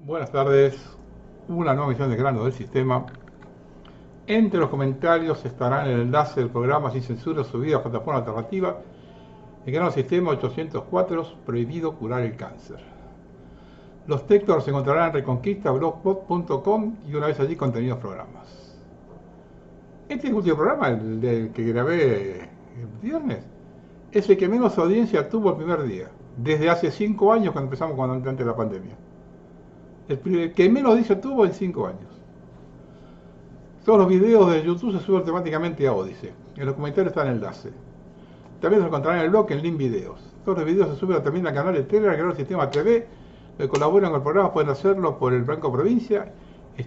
Buenas tardes, una nueva emisión de Grano del Sistema. Entre los comentarios estará el enlace del programa Sin Censura subido a plataforma alternativa. El Grano del Sistema 804, prohibido curar el cáncer. Los textos los encontrarán en reconquistablogspot.com y una vez allí contenidos programas. Este es el último programa, el del que grabé el viernes, es el que menos audiencia tuvo el primer día, desde hace 5 años cuando empezamos antes de la pandemia. El que menos audiencia tuvo en 5 años. Todos los videos de YouTube se suben automáticamente a Odysee. En los comentarios está el enlace. También los encontrarán en el blog en link videos. Todos los videos se suben también al canal de Telegram, Grano del Sistema TV. Los que colaboran con el programa pueden hacerlo por el Banco Provincia.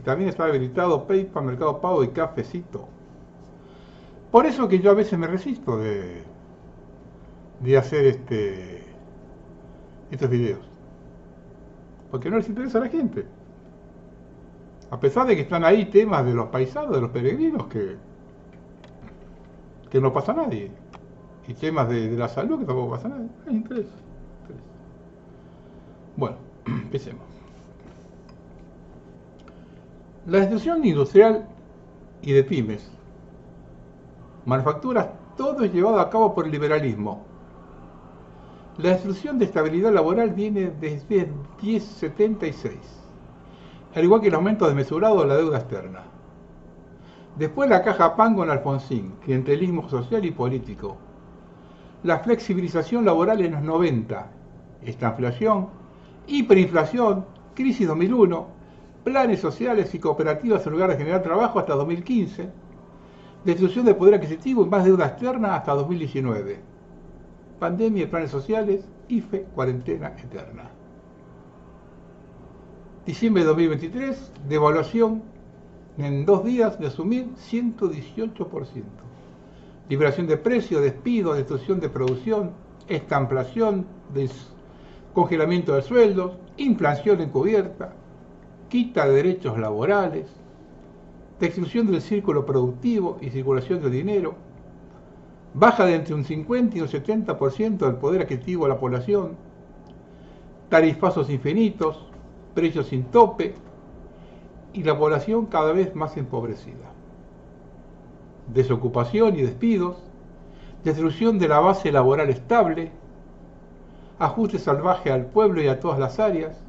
También está habilitado PayPal, Mercado Pago y Cafecito. Por eso que yo a veces me resisto de hacer estos videos. Porque no les interesa a la gente. A pesar de que están ahí temas de los paisanos, de los peregrinos, que no pasa a nadie. Y temas de la salud, que tampoco pasa a nadie. No les interesa. Bueno, empecemos. La destrucción industrial y de pymes, manufacturas, todo es llevado a cabo por el liberalismo. La destrucción de estabilidad laboral viene desde 1076, al igual que el aumento desmesurado de la deuda externa. Después la caja pan con Alfonsín, clientelismo social y político. La flexibilización laboral en los 90, estanflación, hiperinflación, crisis 2001, planes sociales y cooperativas en lugar de generar trabajo hasta 2015, destrucción del poder adquisitivo y más deuda externa hasta 2019. Pandemia, planes sociales, IFE, cuarentena eterna. Diciembre de 2023, devaluación en 2 días de asumir 118%. Liberación de precios, despidos, destrucción de producción, estamplación, congelamiento de sueldos, inflación encubierta, quita de derechos laborales, destrucción del círculo productivo y circulación de dinero, baja de entre un 50 y un 70% del poder adquisitivo de la población, tarifazos infinitos, precios sin tope y la población cada vez más empobrecida. Desocupación y despidos, destrucción de la base laboral estable, ajuste salvaje al pueblo y a todas las áreas,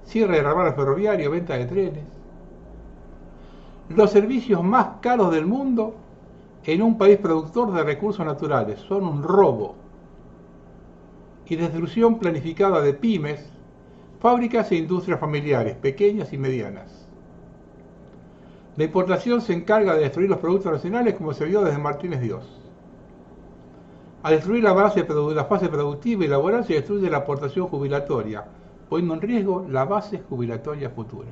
cierre de ramal ferroviario, venta de trenes, los servicios más caros del mundo en un país productor de recursos naturales, son un robo. Y destrucción planificada de pymes, fábricas e industrias familiares, pequeñas y medianas. La importación se encarga de destruir los productos nacionales como se vio desde Martínez Dios. Al destruir la fase productiva y laboral se destruye la aportación jubilatoria, poniendo en riesgo la base jubilatoria futura.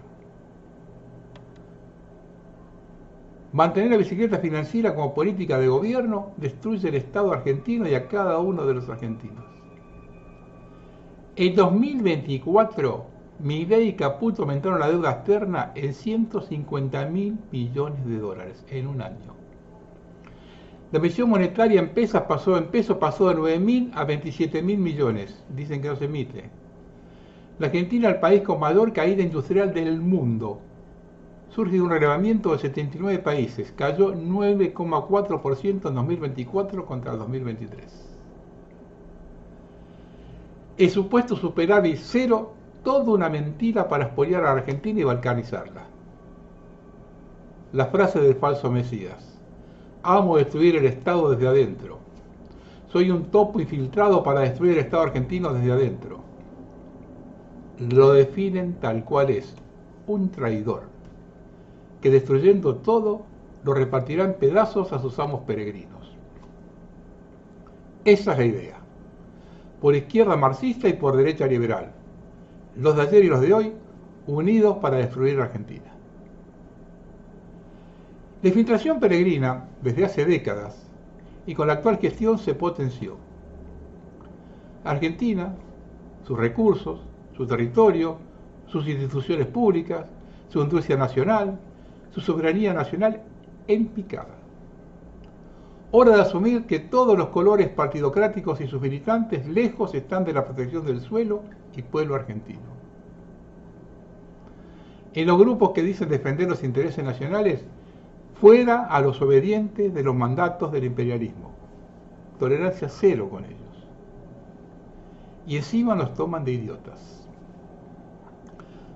Mantener la bicicleta financiera como política de gobierno destruye el Estado argentino y a cada uno de los argentinos. En 2024, Milei y Caputo aumentaron la deuda externa en 150.000 millones de dólares en un año. La emisión monetaria en pesos pasó de 9.000 a 27.000 millones. Dicen que no se emite. La Argentina es el país con mayor caída industrial del mundo. Surge de un relevamiento de 79 países, cayó 9,4% en 2024 contra el 2023. El supuesto superávit cero, toda una mentira para expoliar a la Argentina y balcanizarla. La frase del falso Mesías: amo destruir el Estado desde adentro. Soy un topo infiltrado para destruir el Estado argentino desde adentro. Lo definen tal cual es, un traidor, que destruyendo todo, lo repartirá en pedazos a sus amos peregrinos. Esa es la idea. Por izquierda marxista y por derecha liberal. Los de ayer y los de hoy, unidos para destruir la Argentina. La infiltración peregrina, desde hace décadas, y con la actual gestión se potenció. Argentina, sus recursos, su territorio, sus instituciones públicas, su industria nacional, su soberanía nacional en picada. Hora de asumir que todos los colores partidocráticos y sus militantes lejos están de la protección del suelo y pueblo argentino. en los grupos que dicen defender los intereses nacionales, fuera a los obedientes de los mandatos del imperialismo. Tolerancia cero con ellos. Y encima nos toman de idiotas.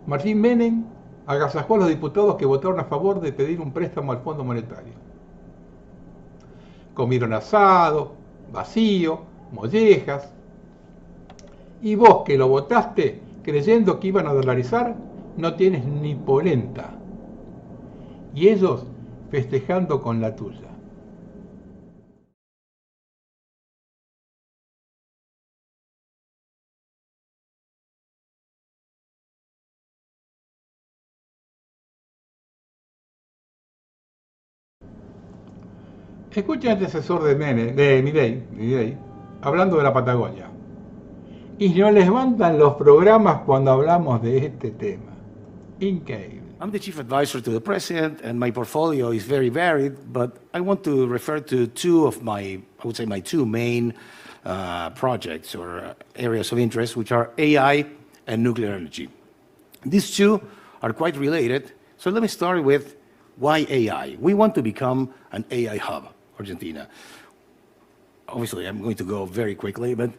Martín Menem agasajó a los diputados que votaron a favor de pedir un préstamo al Fondo Monetario. Comieron asado, vacío, mollejas. Y vos que lo votaste creyendo que iban a dolarizar, no tienes ni polenta. Y ellos festejando con la tuya. Escucha al antecesor de Milei, hablando de la Patagonia. Y nos levantan los programas cuando hablamos de este tema. Increíble. I'm the chief advisor to the president, and my portfolio is very varied, but I want to refer to two of my two main projects or areas of interest, which are AI and nuclear energy. These two are quite related, so let me start with why AI. We want to become an AI hub, Argentina. Obviously, I'm going to go very quickly, but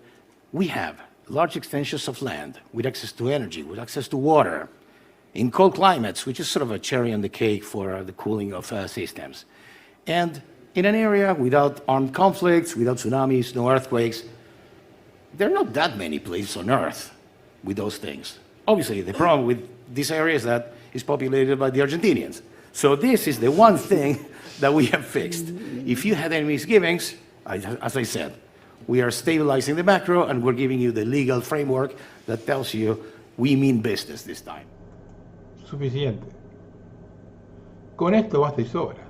we have large extensions of land with access to energy, with access to water, in cold climates, which is sort of a cherry on the cake for the cooling of systems. And in an area without armed conflicts, without tsunamis, no earthquakes, there are not that many places on Earth with those things. Obviously, the problem with this area is that it's populated by the Argentinians. So this is the one thing that we have fixed. If you had any misgivings, as I said, we are stabilizing the macro and we're giving you the legal framework that tells you we mean business this time. Suficiente. Con esto basta y sobra.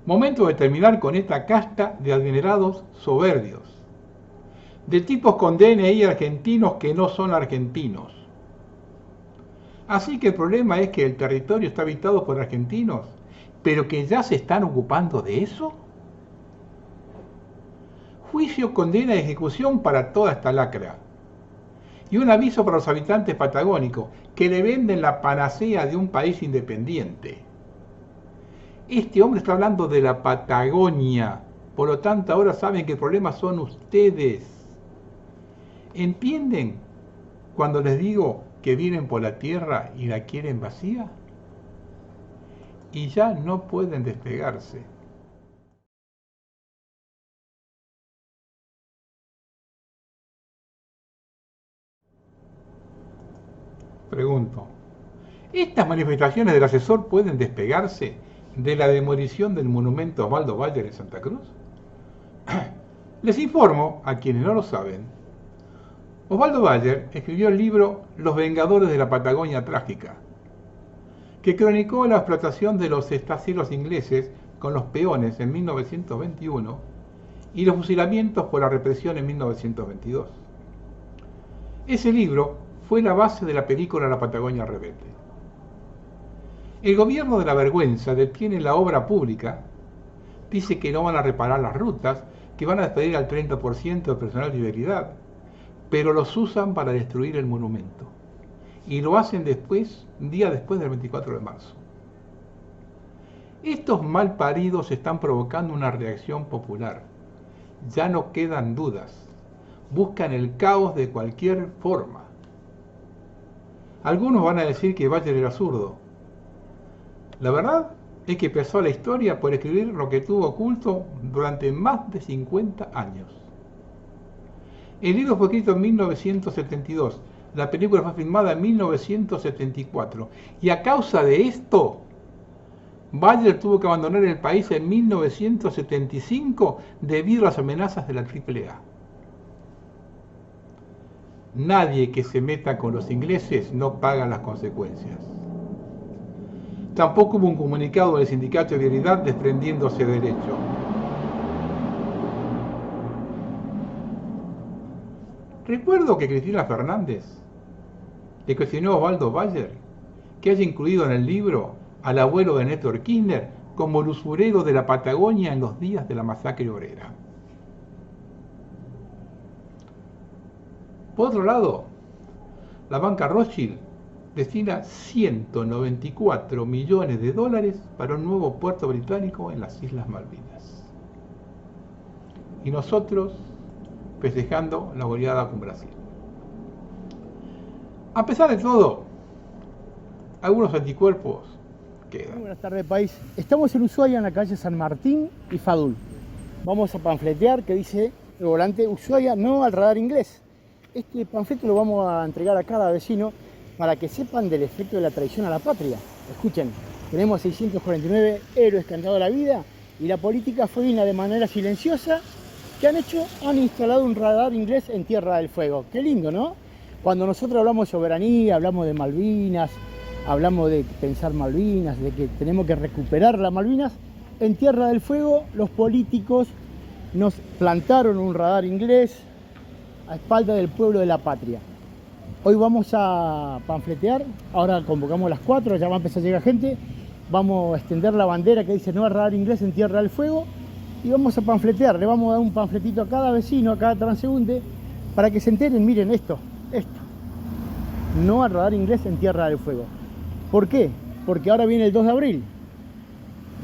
Momento de terminar con esta casta de adinerados soberbios, de tipos con DNI argentinos que no son argentinos. Así que el problema es que el territorio está habitado por argentinos, pero que ya se están ocupando de eso. Juicio, condena y ejecución para toda esta lacra. Y un aviso para los habitantes patagónicos que le venden la panacea de un país independiente. Este hombre está hablando de la Patagonia, por lo tanto ahora saben que el problema son ustedes. ¿Entienden cuando les digo que vienen por la tierra y la quieren vacía? Y ya no pueden despegarse. Pregunto, ¿estas manifestaciones del asesor pueden despegarse de la demolición del monumento a Osvaldo Bayer en Santa Cruz? Les informo, a quienes no lo saben, Osvaldo Bayer escribió el libro Los Vengadores de la Patagonia Trágica, que cronicó la explotación de los estacieros ingleses con los peones en 1921 y los fusilamientos por la represión en 1922. Ese libro fue la base de la película La Patagonia Rebelde. El gobierno de la vergüenza detiene la obra pública, dice que no van a reparar las rutas, que van a despedir al 30% del personal de fidelidad, pero los usan para destruir el monumento. Y lo hacen un día después del 24 de marzo. Estos malparidos están provocando una reacción popular. Ya no quedan dudas. Buscan el caos de cualquier forma. Algunos van a decir que Bayer era zurdo. La verdad es que pasó a la historia por escribir lo que tuvo oculto durante más de 50 años. El libro fue escrito en 1972, la película fue filmada en 1974, y a causa de esto, Bayer tuvo que abandonar el país en 1975 debido a las amenazas de la AAA. Nadie que se meta con los ingleses no paga las consecuencias. Tampoco hubo un comunicado del sindicato de vialidad desprendiéndose de derecho. Recuerdo que Cristina Fernández le cuestionó a Osvaldo Bayer que haya incluido en el libro al abuelo de Néstor Kirchner como el usurero de la Patagonia en los días de la masacre obrera. Por otro lado, la banca Rothschild destina 194 millones de dólares para un nuevo puerto británico en las Islas Malvinas. Y nosotros festejando la goleada con Brasil. A pesar de todo, algunos anticuerpos quedan. Muy buenas tardes, país. Estamos en Ushuaia, en la calle San Martín y Fadul. Vamos a panfletear que dice el volante: Ushuaia no al radar inglés. Este panfleto lo vamos a entregar a cada vecino para que sepan del efecto de la traición a la patria. Escuchen, tenemos 649 héroes que han dado la vida y la política fue de manera silenciosa. ¿Qué han hecho? Han instalado un radar inglés en Tierra del Fuego. Qué lindo, ¿no? Cuando nosotros hablamos de soberanía, hablamos de Malvinas, hablamos de pensar Malvinas, de que tenemos que recuperar las Malvinas, en Tierra del Fuego los políticos nos plantaron un radar inglés a espalda del pueblo de la patria. Hoy vamos a panfletear, ahora convocamos a las 4, ya va a empezar a llegar gente, vamos a extender la bandera que dice no al radar inglés en Tierra del Fuego y vamos a panfletear, le vamos a dar un panfletito a cada vecino, a cada transeúnte, para que se enteren, miren esto, no al radar inglés en Tierra del Fuego. ¿Por qué? Porque ahora viene el 2 de abril.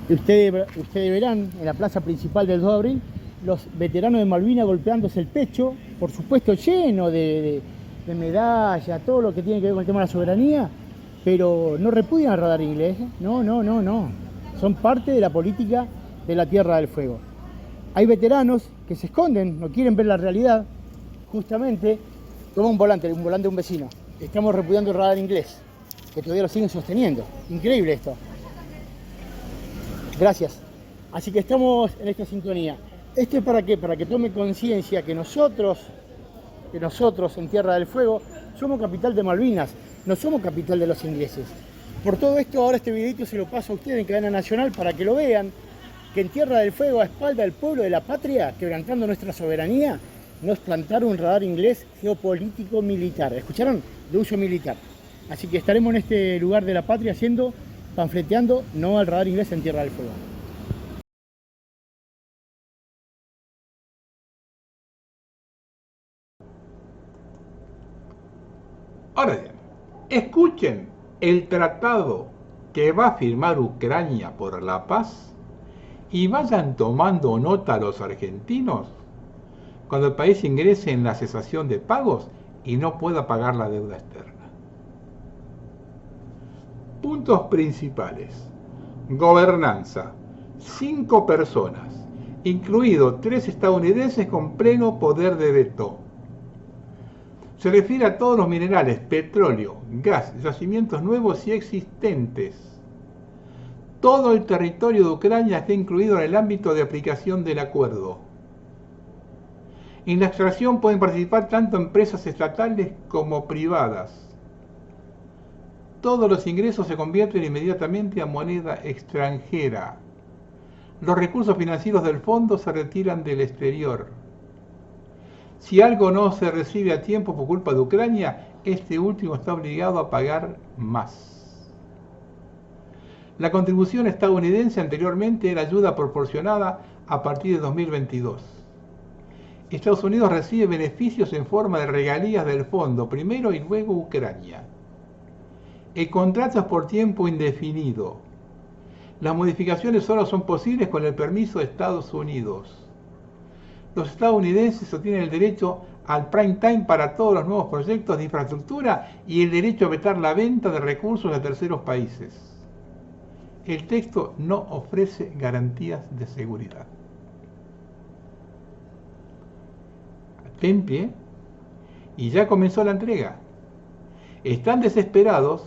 Ustedes verán en la plaza principal del 2 de abril los veteranos de Malvinas golpeándose el pecho, por supuesto lleno de medallas, todo lo que tiene que ver con el tema de la soberanía, pero no repudian al radar inglés. No. Son parte de la política de la Tierra del Fuego. Hay veteranos que se esconden, no quieren ver la realidad. Justamente, toma un volante de un vecino. Estamos repudiando el radar inglés, que todavía lo siguen sosteniendo. Increíble esto. Gracias. Así que estamos en esta sintonía. ¿Esto es para qué? Para que tome conciencia que nosotros en Tierra del Fuego somos capital de Malvinas, no somos capital de los ingleses. Por todo esto, ahora este videito se lo paso a ustedes en cadena nacional para que lo vean, que en Tierra del Fuego, a espalda del pueblo de la patria, quebrantando nuestra soberanía, nos plantaron un radar inglés geopolítico militar. ¿Escucharon? De uso militar. Así que estaremos en este lugar de la patria panfleteando no al radar inglés en Tierra del Fuego. Ahora bien, escuchen el tratado que va a firmar Ucrania por la paz y vayan tomando nota los argentinos cuando el país ingrese en la cesación de pagos y no pueda pagar la deuda externa. Puntos principales. Gobernanza. 5 personas, incluidos 3 estadounidenses con pleno poder de veto. Se refiere a todos los minerales, petróleo, gas, yacimientos nuevos y existentes. Todo el territorio de Ucrania está incluido en el ámbito de aplicación del acuerdo. En la extracción pueden participar tanto empresas estatales como privadas. Todos los ingresos se convierten inmediatamente a moneda extranjera. Los recursos financieros del fondo se retiran del exterior. Si algo no se recibe a tiempo por culpa de Ucrania, este último está obligado a pagar más. La contribución estadounidense anteriormente era ayuda proporcionada a partir de 2022. Estados Unidos recibe beneficios en forma de regalías del fondo, primero y luego Ucrania. El contrato es por tiempo indefinido. Las modificaciones solo son posibles con el permiso de Estados Unidos. Los estadounidenses obtienen el derecho al prime time para todos los nuevos proyectos de infraestructura y el derecho a vetar la venta de recursos de terceros países. El texto no ofrece garantías de seguridad. Ten pie y ya comenzó la entrega. Están desesperados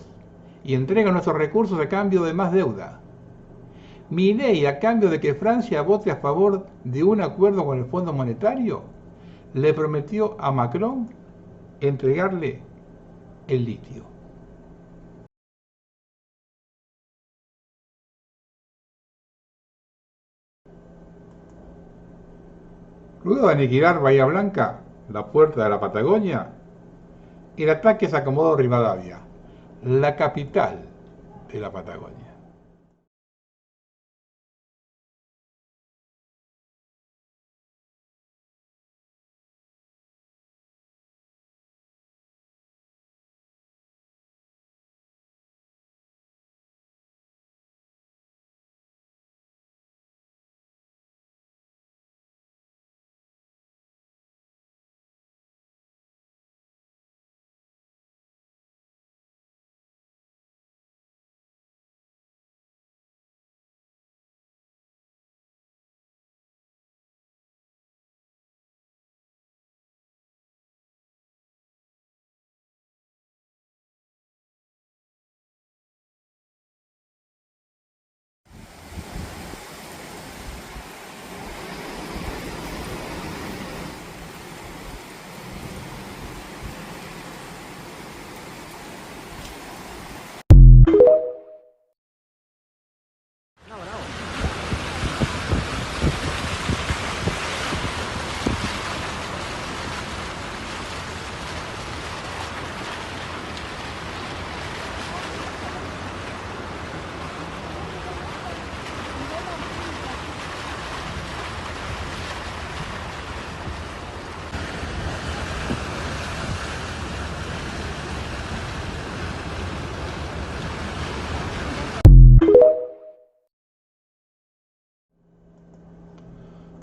y entregan nuestros recursos a cambio de más deuda. Milei, a cambio de que Francia vote a favor de un acuerdo con el Fondo Monetario, le prometió a Macron entregarle el litio. Luego de aniquilar Bahía Blanca, la puerta de la Patagonia, el ataque se acomodó a Rivadavia, la capital de la Patagonia.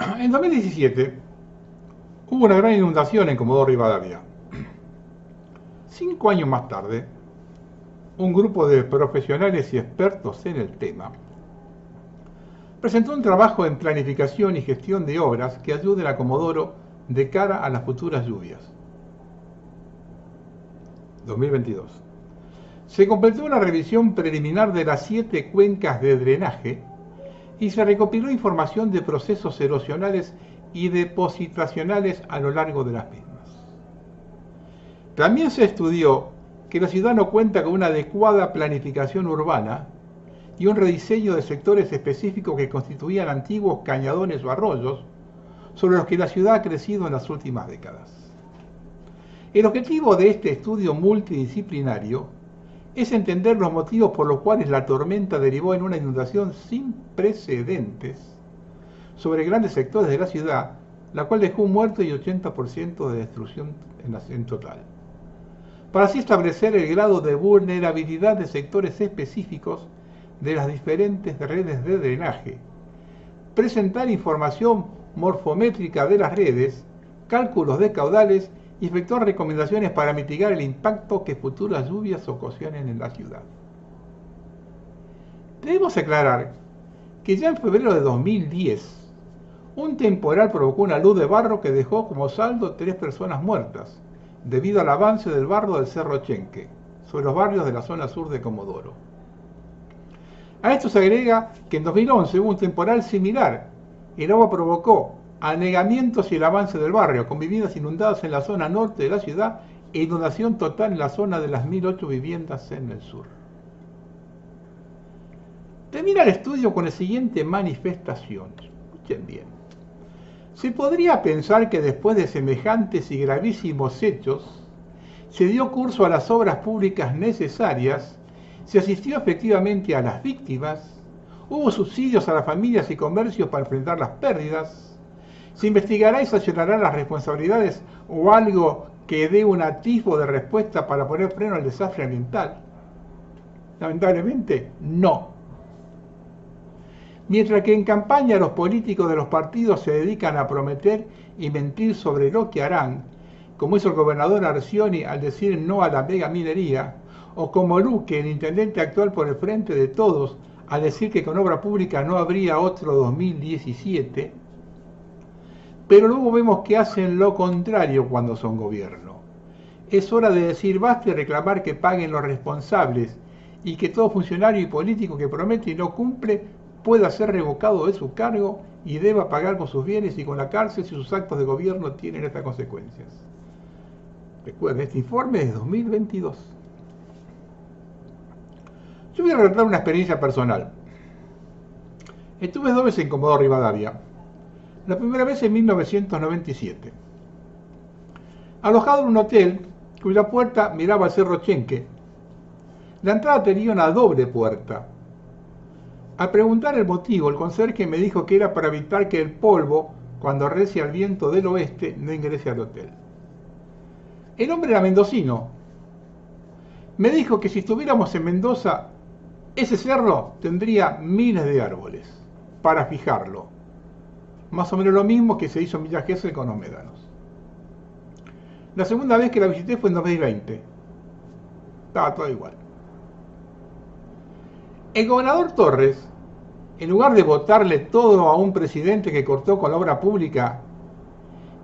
En 2017 hubo una gran inundación en Comodoro Rivadavia. 5 años más tarde, un grupo de profesionales y expertos en el tema presentó un trabajo en planificación y gestión de obras que ayuden a Comodoro de cara a las futuras lluvias. 2022. Se completó una revisión preliminar de las 7 cuencas de drenaje y se recopiló información de procesos erosionales y depositacionales a lo largo de las mismas. También se estudió que la ciudad no cuenta con una adecuada planificación urbana y un rediseño de sectores específicos que constituían antiguos cañadones o arroyos sobre los que la ciudad ha crecido en las últimas décadas. El objetivo de este estudio multidisciplinario es entender los motivos por los cuales la tormenta derivó en una inundación sin precedentes sobre grandes sectores de la ciudad, la cual dejó un muerto y 80% de destrucción en total, para así establecer el grado de vulnerabilidad de sectores específicos de las diferentes redes de drenaje, presentar información morfométrica de las redes, cálculos de caudales y efectuar recomendaciones para mitigar el impacto que futuras lluvias ocasionen en la ciudad. Debemos aclarar que ya en febrero de 2010, un temporal provocó una luz de barro que dejó como saldo 3 personas muertas, debido al avance del barro del Cerro Chenque, sobre los barrios de la zona sur de Comodoro. A esto se agrega que en 2011 hubo un temporal similar. El agua provocó anegamientos y el avance del barrio, con viviendas inundadas en la zona norte de la ciudad e inundación total en la zona de las 1008 viviendas en el sur. Termina el estudio con la siguiente manifestación. Escuchen bien. Se podría pensar que después de semejantes y gravísimos hechos, se dio curso a las obras públicas necesarias, se asistió efectivamente a las víctimas, hubo subsidios a las familias y comercios para enfrentar las pérdidas, se investigará y sancionará las responsabilidades o algo que dé un atisbo de respuesta para poner freno al desastre ambiental. Lamentablemente, no. Mientras que en campaña los políticos de los partidos se dedican a prometer y mentir sobre lo que harán, como hizo el gobernador Arcioni al decir no a la mega minería, o como Luque, el intendente actual por el Frente de Todos, al decir que con obra pública no habría otro 2017, pero luego vemos que hacen lo contrario cuando son gobierno. Es hora de decir basta y reclamar que paguen los responsables y que todo funcionario y político que promete y no cumple pueda ser revocado de su cargo y deba pagar con sus bienes y con la cárcel si sus actos de gobierno tienen estas consecuencias. Recuerden, este informe es de 2022. Yo voy a relatar una experiencia personal. Estuve 2 veces en Comodoro Rivadavia. La primera vez en 1997. Alojado en un hotel cuya puerta miraba al Cerro Chenque. La entrada tenía una doble puerta. Al preguntar el motivo, el conserje me dijo que era para evitar que el polvo, cuando recia el viento del oeste, no ingrese al hotel. El hombre era mendocino. Me dijo que si estuviéramos en Mendoza, ese cerro tendría miles de árboles para fijarlo. Más o menos lo mismo que se hizo en Villa Gesell con los médanos. La segunda vez que la visité fue en 2020. Estaba todo igual. El gobernador Torres, en lugar de botarle todo a un presidente que cortó con la obra pública,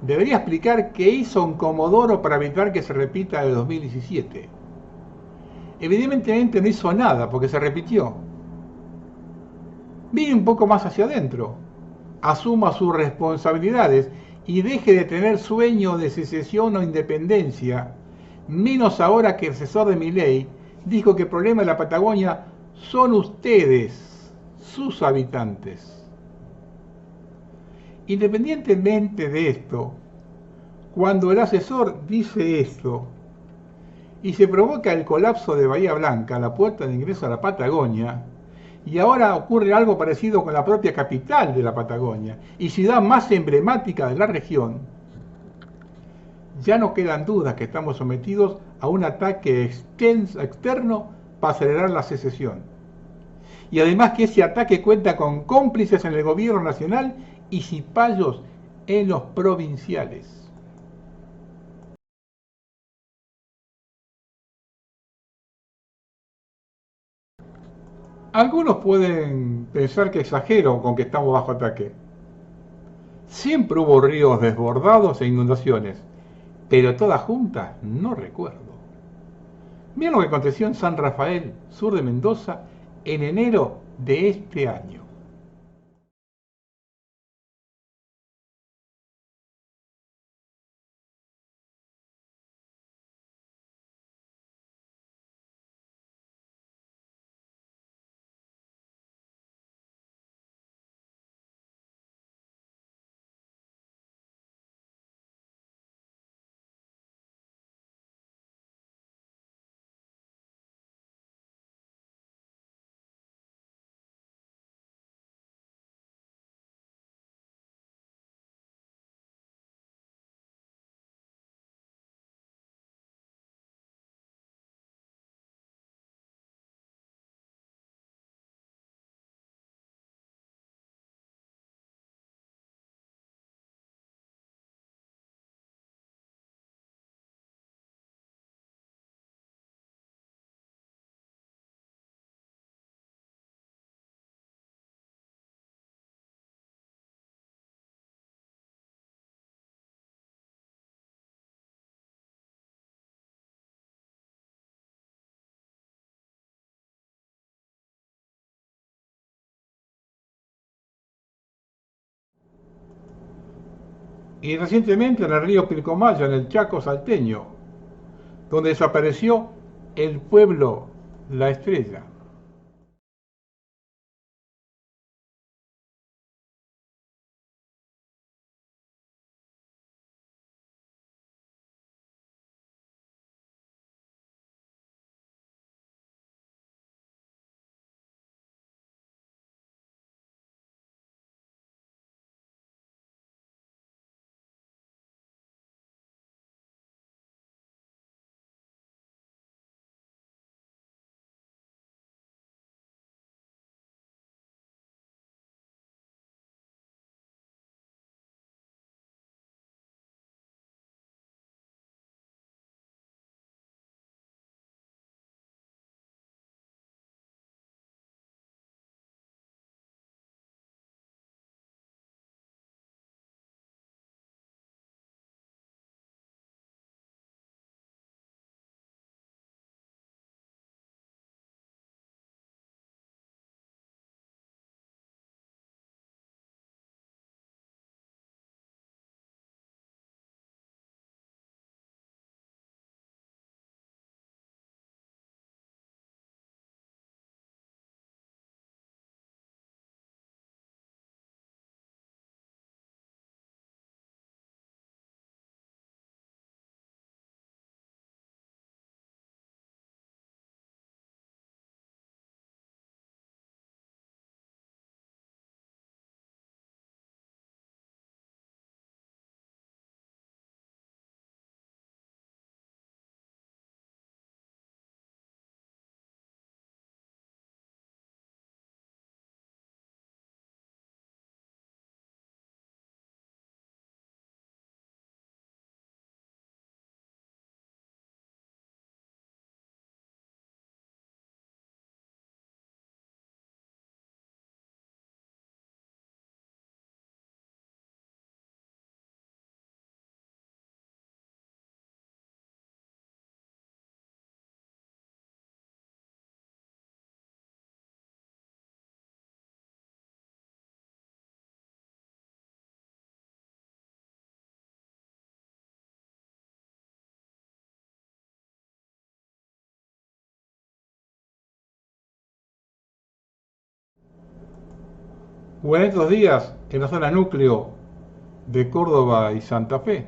debería explicar qué hizo en Comodoro para evitar que se repita el 2017. Evidentemente no hizo nada porque se repitió. Mire un poco más hacia adentro, asuma sus responsabilidades y deje de tener sueño de secesión o independencia, menos ahora que el asesor de Milei dijo que el problema de la Patagonia son ustedes, sus habitantes. Independientemente de esto, cuando el asesor dice esto y se provoca el colapso de Bahía Blanca, la puerta de ingreso a la Patagonia, y ahora ocurre algo parecido con la propia capital de la Patagonia y ciudad más emblemática de la región, ya no quedan dudas que estamos sometidos a un ataque externo para acelerar la secesión. y además que ese ataque cuenta con cómplices en el gobierno nacional y cipayos en los provinciales. Algunos pueden pensar que exagero con que estamos bajo ataque. Siempre hubo ríos desbordados e inundaciones, pero todas juntas no recuerdo. Miren lo que aconteció en San Rafael, sur de Mendoza, en enero de este año. Y recientemente en el río Pilcomayo, en el Chaco salteño, donde desapareció el pueblo La Estrella. O en estos días en la zona núcleo de Córdoba y Santa Fe.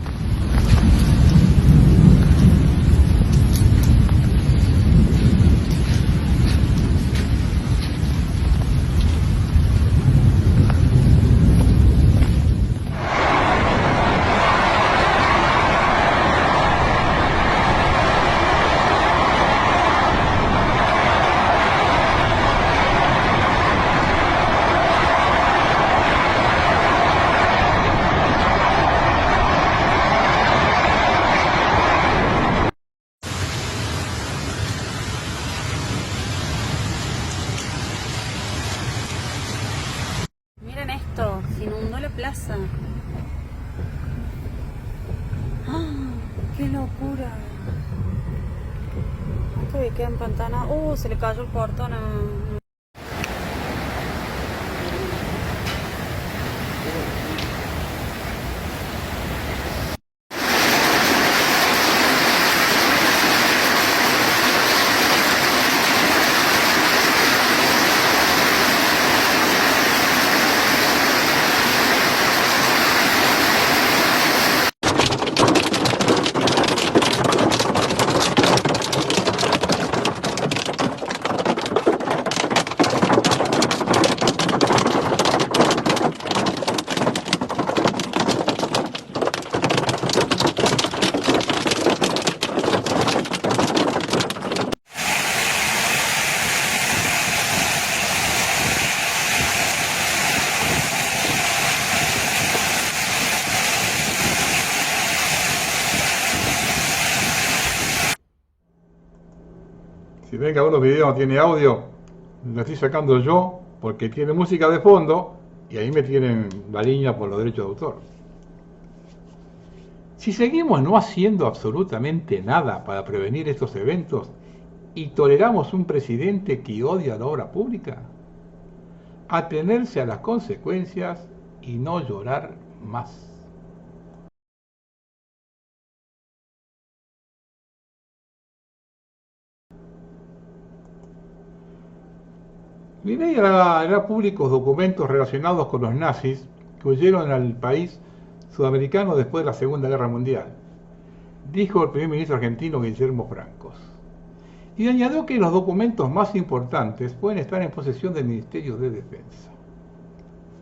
Se inundó la plaza. ¡Ah! ¡Qué locura! Esto queda empantanado. Se le cayó el portón a... Si ven que algunos videos no tiene audio, lo estoy sacando yo porque tiene música de fondo y ahí me tienen la línea por los derechos de autor. Si seguimos no haciendo absolutamente nada para prevenir estos eventos y toleramos un presidente que odia la obra pública, atenerse a las consecuencias y no llorar más. Milei hará públicos documentos relacionados con los nazis que huyeron al país sudamericano después de la Segunda Guerra Mundial, dijo el primer ministro argentino Guillermo Francos. Y añadió que los documentos más importantes pueden estar en posesión del Ministerio de Defensa.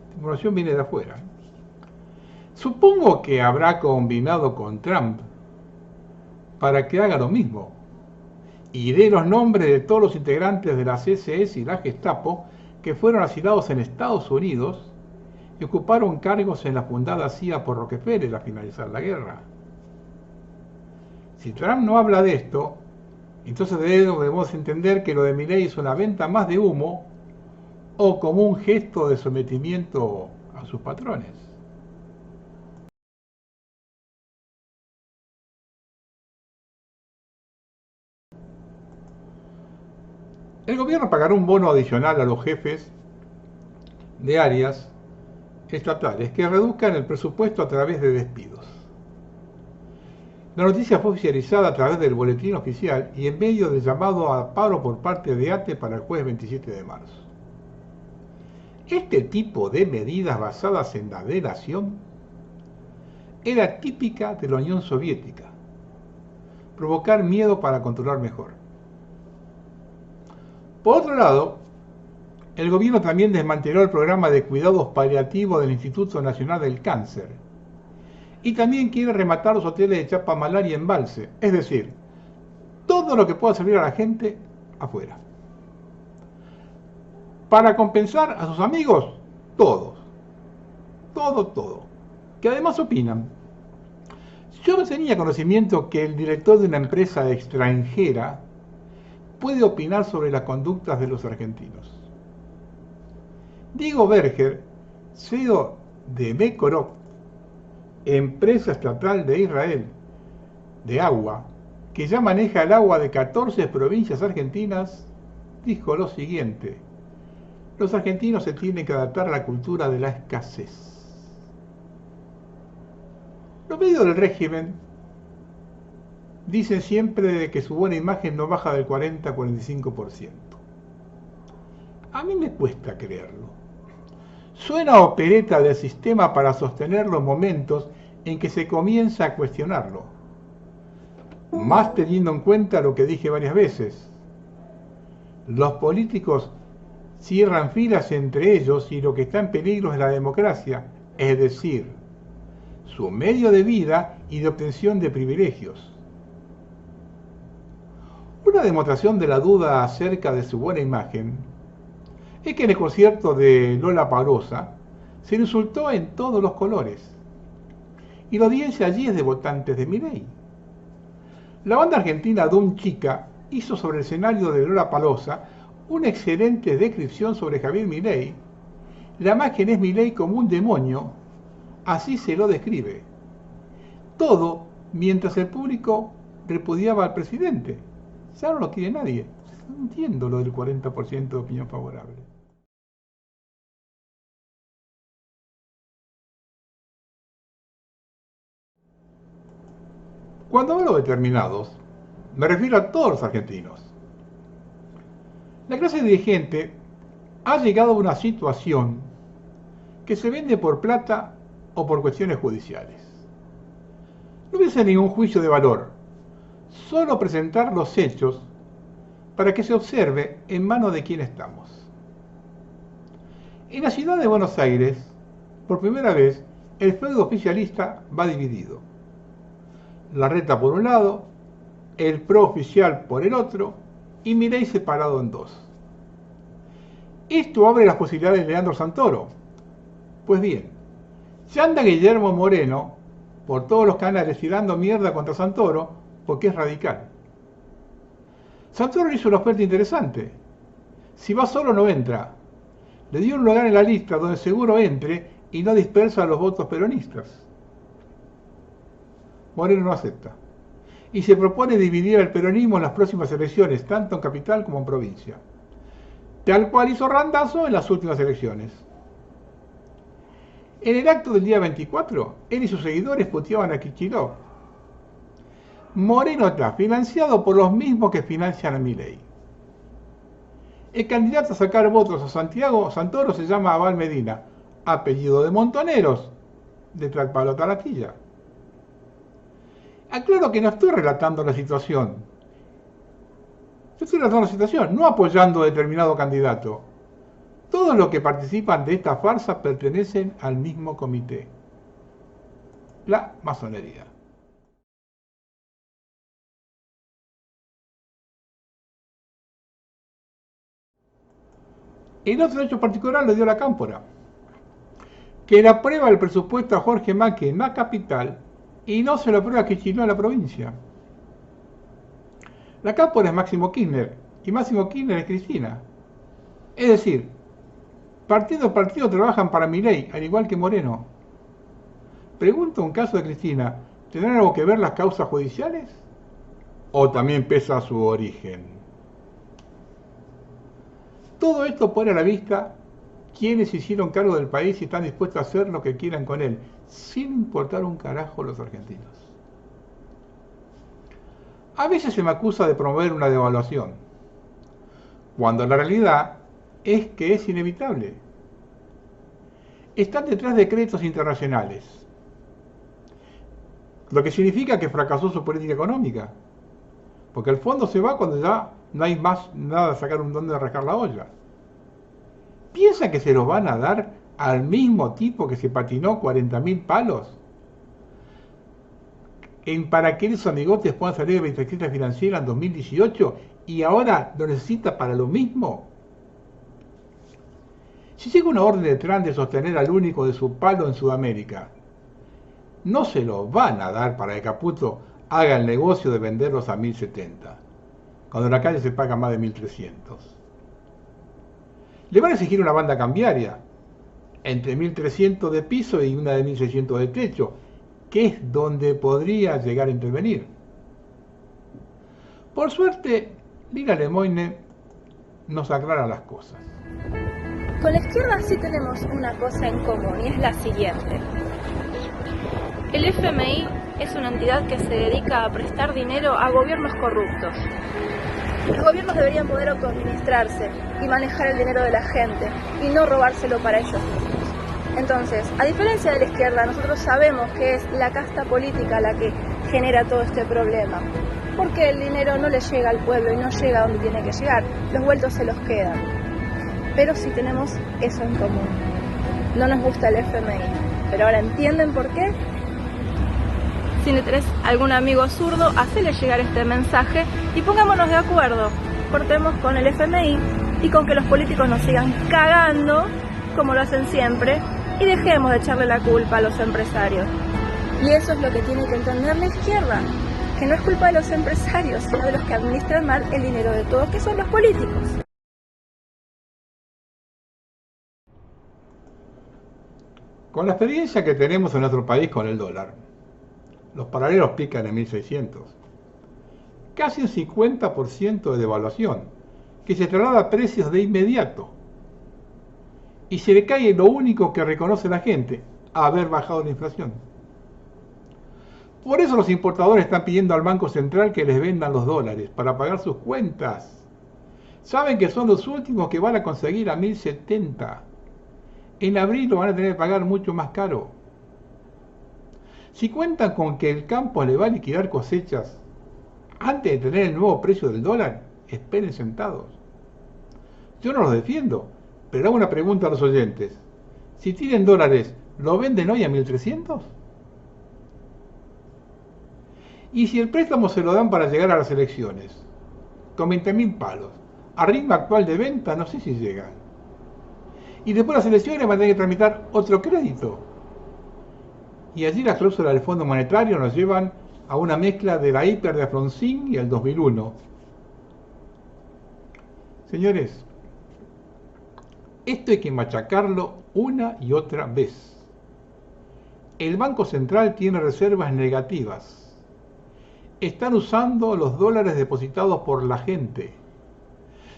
La información viene de afuera. Supongo que habrá combinado con Trump para que haga lo mismo. Y dé los nombres de todos los integrantes de la SS y la Gestapo que fueron asilados en Estados Unidos y ocuparon cargos en la fundada CIA por Rockefeller al finalizar la guerra. Si Trump no habla de esto, entonces debemos entender que lo de Milei es una venta más de humo o como un gesto de sometimiento a sus patrones. El gobierno pagará un bono adicional a los jefes de áreas estatales que reduzcan el presupuesto a través de despidos. La noticia fue oficializada a través del boletín oficial y en medio del llamado a paro por parte de ATE para el jueves 27 de marzo. Este tipo de medidas basadas en la delación era típica de la Unión Soviética, provocar miedo para controlar mejor. Por otro lado, el gobierno también desmanteló el programa de cuidados paliativos del Instituto Nacional del Cáncer y también quiere rematar los hoteles de Chapamalar y Embalse, es decir, todo lo que pueda servir a la gente afuera. Para compensar a sus amigos, todos, todo, que además opinan. Yo no tenía conocimiento que el director de una empresa extranjera puede opinar sobre las conductas de los argentinos. Diego Berger, CEO de Mekorot, empresa estatal de Israel de agua, que ya maneja el agua de 14 provincias argentinas, dijo lo siguiente: los argentinos se tienen que adaptar a la cultura de la escasez. Los medios del régimen dicen siempre que su buena imagen no baja del 40-45%. A mí me cuesta creerlo. Suena a opereta del sistema para sostener los momentos en que se comienza a cuestionarlo. Más teniendo en cuenta lo que dije varias veces. Los políticos cierran filas entre ellos y lo que está en peligro es la democracia, es decir, su medio de vida y de obtención de privilegios. Una demostración de la duda acerca de su buena imagen es que en el concierto de Lollapalooza se le insultó en todos los colores y la audiencia allí es de votantes de Milei. La banda argentina Dum Chica hizo sobre el escenario de Lollapalooza una excelente descripción sobre Javier Milei La imagen es Milei como un demonio, así se lo describe. Todo mientras el público repudiaba al presidente. Ya no lo quiere nadie. No entiendo lo del 40% de opinión favorable. Cuando hablo de determinados, me refiero a todos los argentinos. La clase dirigente ha llegado a una situación que se vende por plata o por cuestiones judiciales. No voy a hacer ningún juicio de valor, solo presentar los hechos para que se observe en manos de quién estamos. En la ciudad de Buenos Aires, por primera vez, el feudo oficialista va dividido. Larreta por un lado, el pro oficial por el otro y Milei separado en dos. Esto abre las posibilidades de Leandro Santoro. Pues bien, ya anda Guillermo Moreno por todos los canales tirando mierda contra Santoro porque es radical. Santoro le hizo una oferta interesante. Si va solo no entra. Le dio un lugar en la lista donde seguro entre y no dispersa a los votos peronistas. Moreno no acepta. Y se propone dividir el peronismo en las próximas elecciones, tanto en capital como en provincia. Tal cual hizo Randazzo en las últimas elecciones. En el acto del día 24, él y sus seguidores puteaban a Kicillof. Moreno está financiado por los mismos que financian a Milei. El candidato a sacar votos a Santiago Santoro se llama Abal Medina, apellido de Montoneros, de Tlalpalo Talatilla. Aclaro que no estoy relatando la situación. Yo estoy relatando la situación, no apoyando a determinado candidato. Todos los que participan de esta farsa pertenecen al mismo comité. La masonería. El otro hecho particular lo dio la Cámpora, que le aprueba el presupuesto a Jorge Macri en la capital y no se lo aprueba a Kicillof en la provincia. La Cámpora es Máximo Kirchner y Máximo Kirchner es Cristina. Es decir, partido a partido trabajan para Milei, al igual que Moreno. Pregunto un caso de Cristina, ¿tendrán algo que ver las causas judiciales? ¿O también pesa su origen? Todo esto pone a la vista quienes hicieron cargo del país y están dispuestos a hacer lo que quieran con él, sin importar un carajo a los argentinos. A veces se me acusa de promover una devaluación, cuando la realidad es que es inevitable. Están detrás de créditos internacionales, lo que significa que fracasó su política económica, porque el fondo se va cuando ya no hay más nada de sacar un don de rascar la olla. ¿Piensa que se los van a dar al mismo tipo que se patinó 40.000 palos? Para que esos amigotes puedan salir de bicicleta financiera en 2018 y ahora lo necesita para lo mismo. Si llega una orden de Trump de sostener al único de su palo en Sudamérica, no se lo van a dar para que Caputo haga el negocio de venderlos a 1.070, cuando en la calle se paga más de 1.300. Le van a exigir una banda cambiaria, entre 1.300 de piso y una de 1.600 de techo, que es donde podría llegar a intervenir. Por suerte, Lina Lemoyne nos aclara las cosas. Con la izquierda sí tenemos una cosa en común y es la siguiente. El FMI es una entidad que se dedica a prestar dinero a gobiernos corruptos. Los gobiernos deberían poder autoadministrarse y manejar el dinero de la gente y no robárselo para ellos mismos. Entonces, a diferencia de la izquierda, nosotros sabemos que es la casta política la que genera todo este problema. Porque el dinero no le llega al pueblo y no llega a donde tiene que llegar. Los vueltos se los quedan. Pero sí tenemos eso en común. No nos gusta el FMI. Pero ahora entienden por qué. Si no tenés algún amigo zurdo, hacele llegar este mensaje y pongámonos de acuerdo. Cortemos con el FMI y con que los políticos nos sigan cagando, como lo hacen siempre, y dejemos de echarle la culpa a los empresarios. Y eso es lo que tiene que entender la izquierda, que no es culpa de los empresarios, sino de los que administran mal el dinero de todos, que son los políticos. Con la experiencia que tenemos en nuestro país con el dólar, los paralelos pican en 1600. Casi un 50% de devaluación, que se traslada a precios de inmediato. Y se le cae lo único que reconoce la gente, haber bajado la inflación. Por eso los importadores están pidiendo al Banco Central que les vendan los dólares para pagar sus cuentas. Saben que son los últimos que van a conseguir a 1070. En abril lo van a tener que pagar mucho más caro. Si cuentan con que el campo le va a liquidar cosechas antes de tener el nuevo precio del dólar, esperen sentados. Yo no los defiendo, pero hago una pregunta a los oyentes. Si tienen dólares, ¿lo venden hoy a 1300? Y si el préstamo se lo dan para llegar a las elecciones, con 20.000 palos, a ritmo actual de venta, no sé si llegan. Y después de las elecciones van a tener que tramitar otro crédito. Y allí las cláusulas del Fondo Monetario nos llevan a una mezcla de la hiper de Alfonsín y el 2001. Señores, esto hay que machacarlo una y otra vez. El Banco Central tiene reservas negativas. Están usando los dólares depositados por la gente.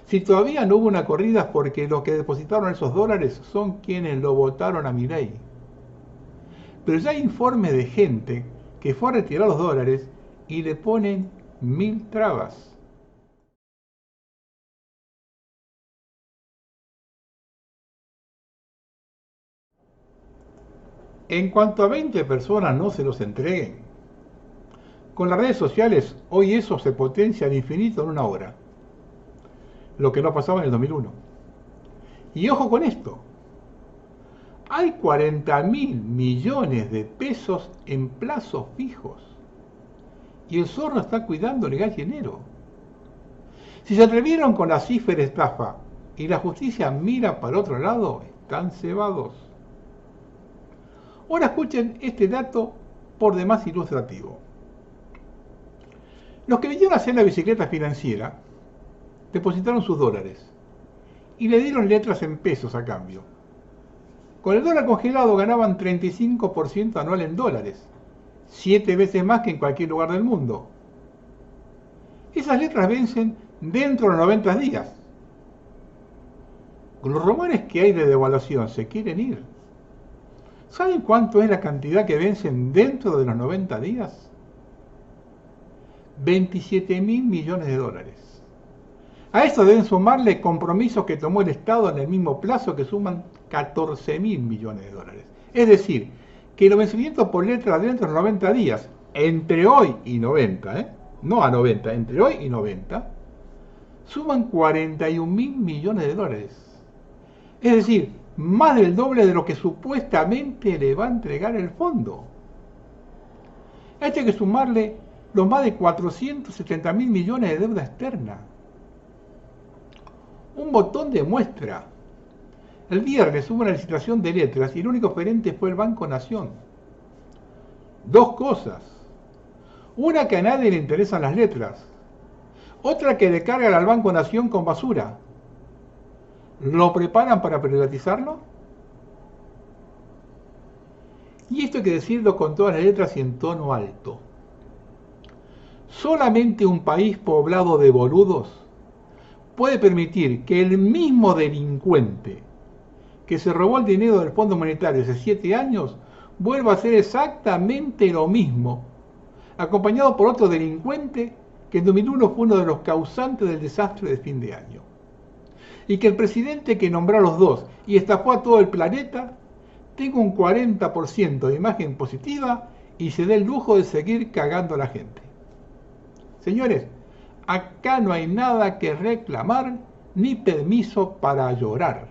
Si todavía no hubo una corrida es porque los que depositaron esos dólares son quienes lo votaron a Milei. Pero ya hay informes de gente que fue a retirar los dólares y le ponen 1000 trabas. En cuanto a 20 personas no se los entreguen, con las redes sociales hoy eso se potencia al infinito en una hora, lo que no pasaba en el 2001. Y ojo con esto, hay 40.000 millones de pesos en plazos fijos y el zorro está cuidando el gallinero. Si se atrevieron con la cifra estafa y la justicia mira para otro lado, están cebados. Ahora escuchen este dato por demás ilustrativo. Los que vinieron a hacer la bicicleta financiera depositaron sus dólares y le dieron letras en pesos a cambio. Con el dólar congelado ganaban 35% anual en dólares, 7 veces más que en cualquier lugar del mundo. Esas letras vencen dentro de los 90 días. Con los rumores que hay de devaluación se quieren ir. ¿Saben cuánto es la cantidad que vencen dentro de los 90 días? 27.000 millones de dólares. A esto deben sumarle compromisos que tomó el Estado en el mismo plazo que suman 14.000 millones de dólares. Es decir, que los vencimientos por letra dentro de los 90 días, entre hoy y 90, no a 90, entre hoy y 90, suman 41.000 millones de dólares. Es decir, más del doble de lo que supuestamente le va a entregar el fondo. A esto hay que sumarle los más de 470.000 millones de deuda externa. Un botón de muestra. El viernes hubo una licitación de letras y el único oferente fue el Banco Nación. Dos cosas. Una, que a nadie le interesan las letras. Otra, que le cargan al Banco Nación con basura. ¿Lo preparan para privatizarlo? Y esto hay que decirlo con todas las letras y en tono alto. Solamente un país poblado de boludos puede permitir que el mismo delincuente que se robó el dinero del Fondo Monetario hace 7 años vuelva a hacer exactamente lo mismo, acompañado por otro delincuente que en 2001 fue uno de los causantes del desastre de fin de año. Y que el presidente que nombró a los dos y estafó a todo el planeta tenga un 40% de imagen positiva y se dé el lujo de seguir cagando a la gente. Señores, acá no hay nada que reclamar ni permiso para llorar.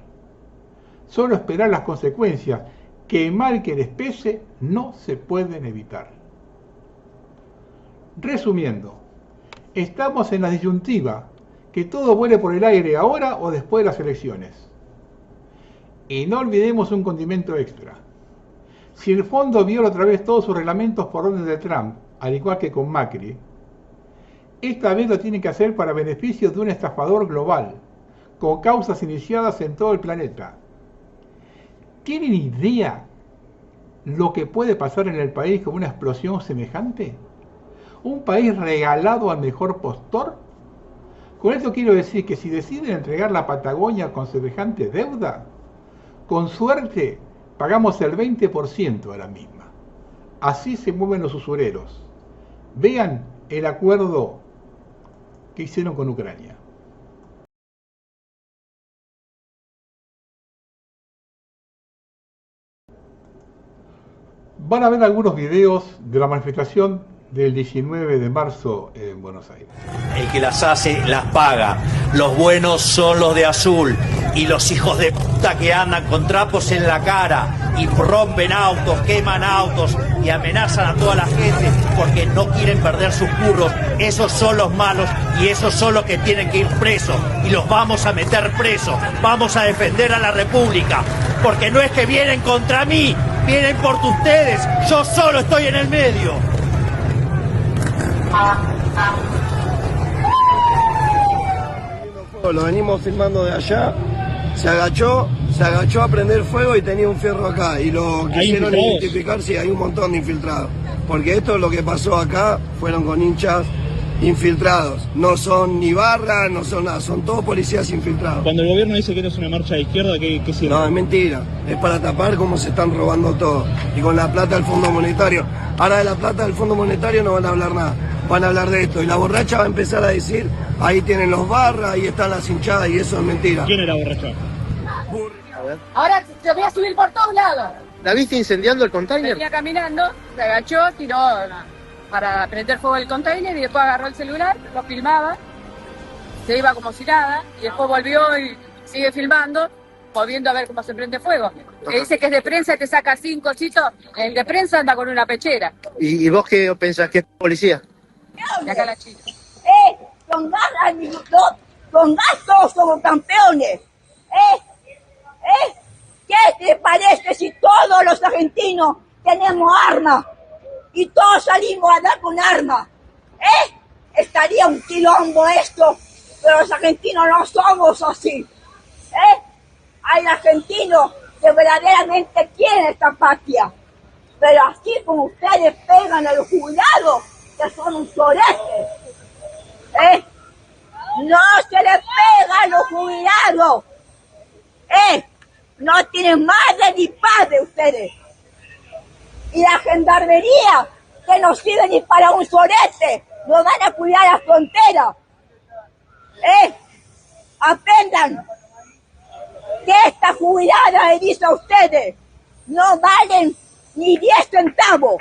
Solo esperar las consecuencias que, mal que les pese, no se pueden evitar. Resumiendo, estamos en la disyuntiva que todo vuele por el aire ahora o después de las elecciones. Y no olvidemos un condimento extra. Si el fondo viola otra vez todos sus reglamentos por orden de Trump, al igual que con Macri, esta vez lo tiene que hacer para beneficio de un estafador global, con causas iniciadas en todo el planeta. ¿Tienen idea lo que puede pasar en el país con una explosión semejante? ¿Un país regalado al mejor postor? Con esto quiero decir que si deciden entregar la Patagonia con semejante deuda, con suerte pagamos el 20% de la misma. Así se mueven los usureros. Vean el acuerdo que hicieron con Ucrania. Van a ver algunos videos de la manifestación del 19 de marzo en Buenos Aires. El que las hace, las paga. Los buenos son los de azul. Y los hijos de puta que andan con trapos en la cara y rompen autos, queman autos y amenazan a toda la gente porque no quieren perder sus curros. Esos son los malos y esos son los que tienen que ir presos. Y los vamos a meter presos. Vamos a defender a la República. Porque no es que vienen contra mí, vienen por ustedes. Yo solo estoy en el medio. Lo venimos filmando de allá, se agachó a prender fuego y tenía un fierro acá. Y lo quisieron identificar, sí, hay un montón de infiltrados. Porque esto lo que pasó acá fueron con hinchas infiltrados. No son ni barras, no son nada, son todos policías infiltrados. Cuando el gobierno dice que no es una marcha de izquierda, ¿qué sirve? No, es mentira. Es para tapar cómo se están robando todo. Y con la plata del Fondo Monetario. Ahora de la plata del Fondo Monetario no van a hablar nada. Van a hablar de esto. Y la borracha va a empezar a decir, ahí tienen los barras, ahí están las hinchadas, y eso es mentira. ¿Quién era borracha? Ahora te voy a subir por todos lados. ¿La viste incendiando el container? Venía caminando, se agachó, tiró para prender fuego el container y después agarró el celular, lo filmaba, se iba como si nada y después volvió y sigue filmando, volviendo a ver cómo se prende fuego. Que dice que es de prensa y te saca 5 cositos, el de prensa anda con una pechera. ¿Y vos qué pensás que es policía? Y acá la chica. Con gas, con gas todos somos campeones. ¿Qué te parece si todos los argentinos tenemos armas y todos salimos a dar con armas? Estaría un quilombo esto, pero los argentinos no somos así. Hay argentinos que verdaderamente quieren esta patria, pero así como ustedes pegan a los jubilados, que son un sorete. No se les pega a los jubilados. No tienen madre ni padre ustedes. Y la gendarmería, que no sirve ni para un sorete, nos van a cuidar la frontera. Aprendan que esta jubilada le dice a ustedes, no valen ni 10 centavos.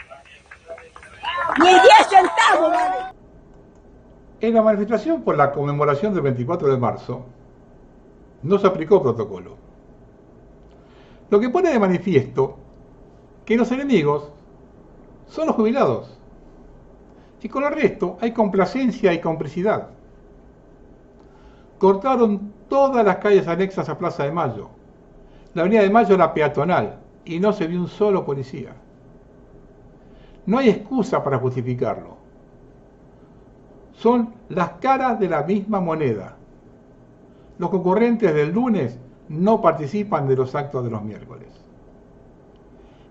Ni 10 centavos valen. En la manifestación por la conmemoración del 24 de marzo, no se aplicó protocolo. Lo que pone de manifiesto que los enemigos son los jubilados. Y con el resto hay complacencia y complicidad. Cortaron todas las calles anexas a Plaza de Mayo. La Avenida de Mayo era peatonal y no se vio un solo policía. No hay excusa para justificarlo. Son las caras de la misma moneda. Los concurrentes del lunes no participan de los actos de los miércoles.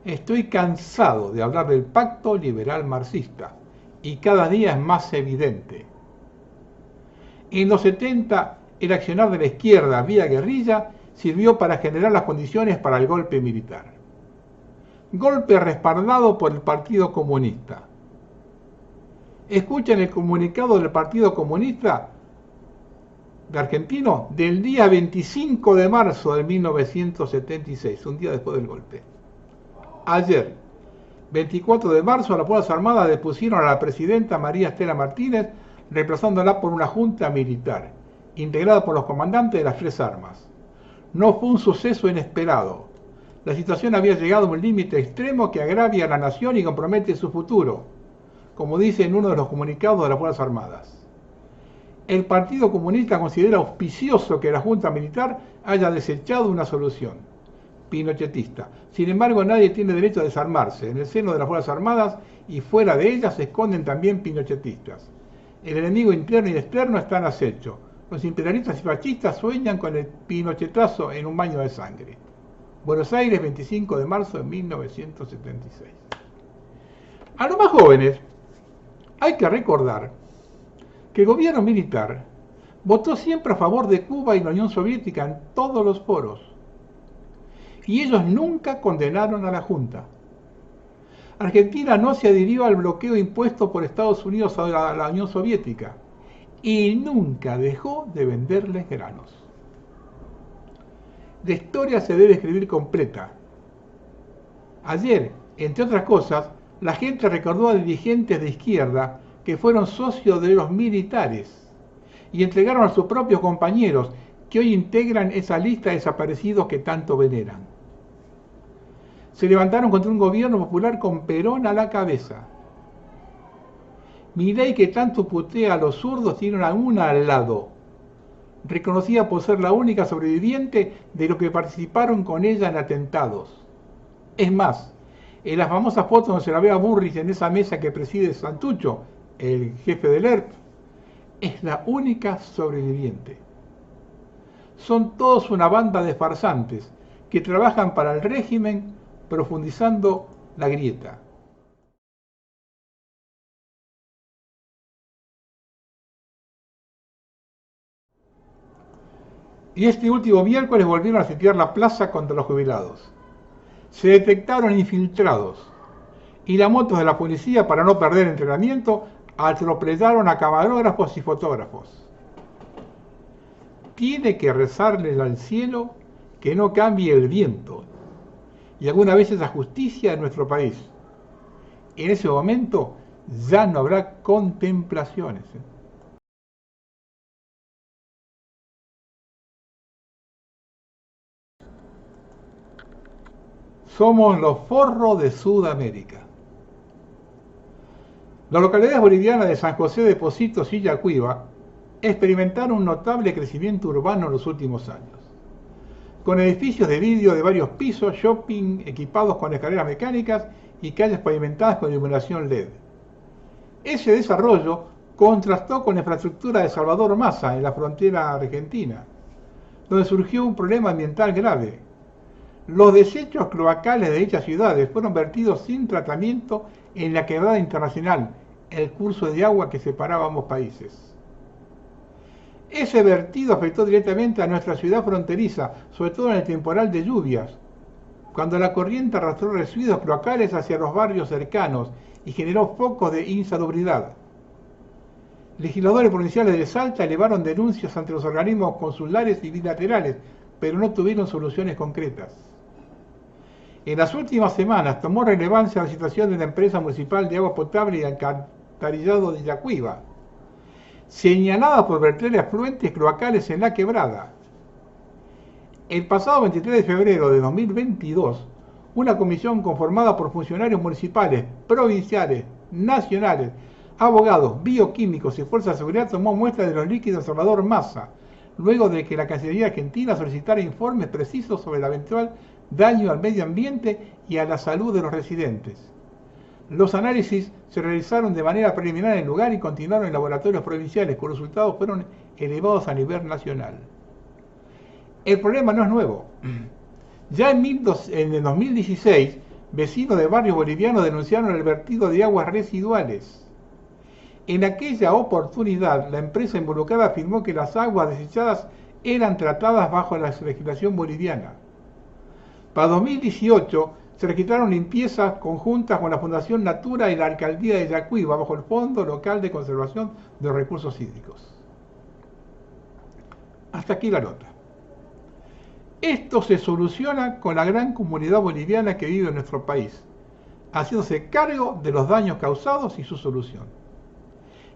Estoy cansado de hablar del pacto liberal marxista y cada día es más evidente. En los 70, el accionar de la izquierda vía guerrilla sirvió para generar las condiciones para el golpe militar. Golpe respaldado por el Partido Comunista. Escuchen el comunicado del Partido Comunista de argentino del día 25 de marzo de 1976, un día después del golpe. Ayer, 24 de marzo, las Fuerzas Armadas depusieron a la presidenta María Estela Martínez, reemplazándola por una junta militar, integrada por los comandantes de las 3 armas. No fue un suceso inesperado. La situación había llegado a un límite extremo que agravia a la nación y compromete su futuro, como dice en uno de los comunicados de las Fuerzas Armadas. El Partido Comunista considera auspicioso que la Junta Militar haya desechado una solución pinochetista. Sin embargo, nadie tiene derecho a desarmarse. En el seno de las Fuerzas Armadas y fuera de ellas se esconden también pinochetistas. El enemigo interno y externo están acecho. Los imperialistas y fascistas sueñan con el pinochetazo en un baño de sangre. Buenos Aires, 25 de marzo de 1976. A los más jóvenes hay que recordar que el gobierno militar votó siempre a favor de Cuba y la Unión Soviética en todos los foros, y ellos nunca condenaron a la Junta. Argentina no se adhirió al bloqueo impuesto por Estados Unidos a la Unión Soviética y nunca dejó de venderles granos. La historia se debe escribir completa. Ayer, entre otras cosas, la gente recordó a dirigentes de izquierda que fueron socios de los militares y entregaron a sus propios compañeros que hoy integran esa lista de desaparecidos que tanto veneran. Se levantaron contra un gobierno popular con Perón a la cabeza. Milei, que tanto putea a los zurdos, tiene una al lado, reconocida por ser la única sobreviviente de los que participaron con ella en atentados. Es más, en las famosas fotos donde se la ve a Burris en esa mesa que preside Santucho, el jefe del ERP, es la única sobreviviente. Son todos una banda de farsantes que trabajan para el régimen profundizando la grieta. Y este último miércoles volvieron a sitiar la plaza contra los jubilados. Se detectaron infiltrados y las motos de la policía, para no perder entrenamiento, atropellaron a camarógrafos y fotógrafos. Tiene que rezarles al cielo que no cambie el viento y alguna vez esa justicia en nuestro país. En ese momento ya no habrá contemplaciones. Somos los forros de Sudamérica. Las localidades bolivianas de San José de Pocitos y Yacuiba experimentaron un notable crecimiento urbano en los últimos años, con edificios de vidrio de varios pisos, shopping equipados con escaleras mecánicas y calles pavimentadas con iluminación LED. Ese desarrollo contrastó con la infraestructura de Salvador Massa en la frontera argentina, donde surgió un problema ambiental grave. Los desechos cloacales de dichas ciudades fueron vertidos sin tratamiento en la quebrada internacional, el curso de agua que separaba ambos países. Ese vertido afectó directamente a nuestra ciudad fronteriza, sobre todo en el temporal de lluvias, cuando la corriente arrastró residuos cloacales hacia los barrios cercanos y generó focos de insalubridad. Legisladores provinciales de Salta elevaron denuncias ante los organismos consulares y bilaterales, pero no tuvieron soluciones concretas. En las últimas semanas tomó relevancia la situación de la empresa municipal de agua potable y alcantarillado de Yacuiba, señalada por verter afluentes cloacales en la quebrada. El pasado 23 de febrero de 2022, una comisión conformada por funcionarios municipales, provinciales, nacionales, abogados, bioquímicos y fuerzas de seguridad tomó muestras de los líquidos Salvador Massa, luego de que la Cancillería Argentina solicitara informes precisos sobre el eventual daño al medio ambiente y a la salud de los residentes. Los análisis se realizaron de manera preliminar en el lugar y continuaron en laboratorios provinciales, cuyos resultados fueron elevados a nivel nacional. El problema no es nuevo. Ya en el 2016, vecinos de barrios bolivianos denunciaron el vertido de aguas residuales. En aquella oportunidad, la empresa involucrada afirmó que las aguas desechadas eran tratadas bajo la legislación boliviana. Para 2018 se registraron limpiezas conjuntas con la Fundación Natura y la Alcaldía de Yacuiba bajo el Fondo Local de Conservación de los Recursos Hídricos. Hasta aquí la nota. Esto se soluciona con la gran comunidad boliviana que vive en nuestro país, haciéndose cargo de los daños causados y su solución.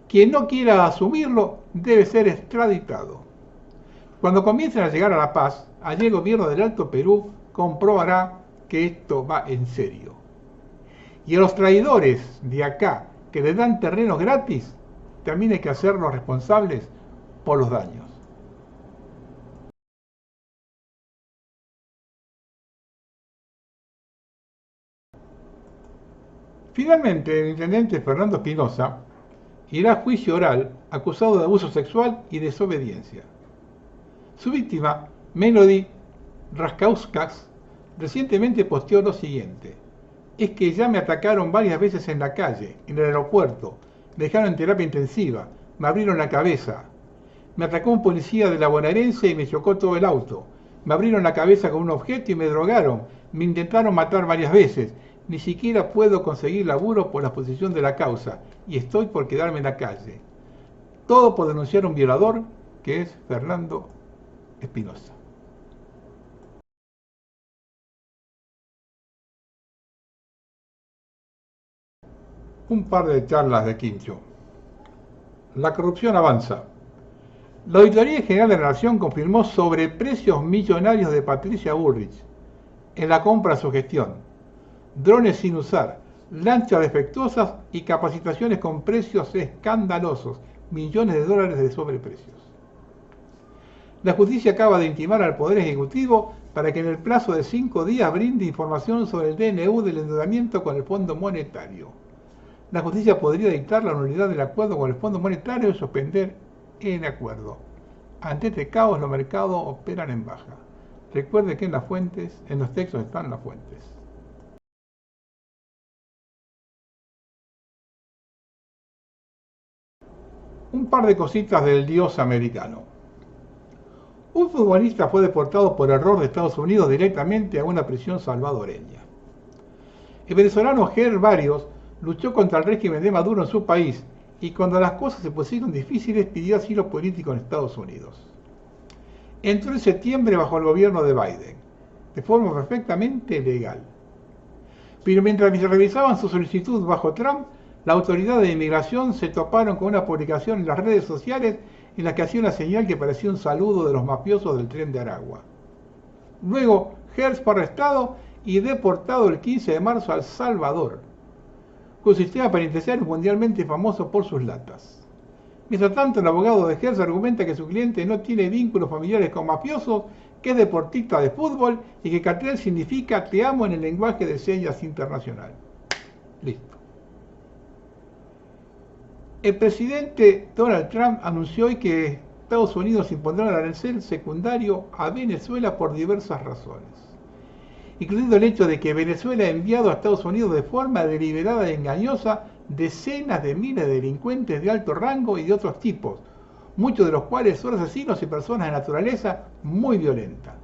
Quien no quiera asumirlo debe ser extraditado. Cuando comiencen a llegar a la paz, allí el gobierno del Alto Perú comprobará que esto va en serio. Y a los traidores de acá que le dan terrenos gratis, también hay que hacerlos responsables por los daños. Finalmente, el intendente Fernando Espinosa irá a juicio oral acusado de abuso sexual y desobediencia. Su víctima, Melody Raskauskas, Recientemente posteó lo siguiente: es que ya me atacaron varias veces en la calle, en el aeropuerto, me dejaron en terapia intensiva, me abrieron la cabeza. Me atacó un policía de la bonaerense y me chocó todo el auto. Me abrieron la cabeza con un objeto y me drogaron. Me intentaron matar varias veces. Ni siquiera puedo conseguir laburo por la posición de la causa y estoy por quedarme en la calle. Todo por denunciar a un violador que es Fernando Espinosa. Un par de charlas de Quincho. La corrupción avanza. La Auditoría General de la Nación confirmó sobreprecios millonarios de Patricia Bullrich en la compra a su gestión, drones sin usar, lanchas defectuosas y capacitaciones con precios escandalosos, millones de dólares de sobreprecios. La justicia acaba de intimar al Poder Ejecutivo para que en el plazo de 5 días brinde información sobre el DNU del endeudamiento con el Fondo Monetario. La justicia podría dictar la nulidad del acuerdo con el Fondo Monetario y suspender el acuerdo. Ante este caos, los mercados operan en baja. Recuerde que en las fuentes, en los textos están las fuentes. Un par de cositas del dios americano. Un futbolista fue deportado por error de Estados Unidos directamente a una prisión salvadoreña. El venezolano Ger Barrios luchó contra el régimen de Maduro en su país y cuando las cosas se pusieron difíciles pidió asilo político en Estados Unidos. Entró en septiembre bajo el gobierno de Biden, de forma perfectamente legal. Pero mientras revisaban su solicitud bajo Trump, la autoridad de inmigración se toparon con una publicación en las redes sociales en la que hacía una señal que parecía un saludo de los mafiosos del Tren de Aragua. Luego, Hertz fue arrestado y deportado el 15 de marzo a El Salvador, con sistema penitenciario mundialmente famoso por sus latas. Mientras tanto, el abogado de Hertz argumenta que su cliente no tiene vínculos familiares con mafiosos, que es deportista de fútbol y que cartel significa te amo en el lenguaje de señas internacional. Listo. El presidente Donald Trump anunció hoy que Estados Unidos impondrá el arancel secundario a Venezuela por diversas razones, incluyendo el hecho de que Venezuela ha enviado a Estados Unidos de forma deliberada y engañosa decenas de miles de delincuentes de alto rango y de otros tipos, muchos de los cuales son asesinos y personas de naturaleza muy violenta.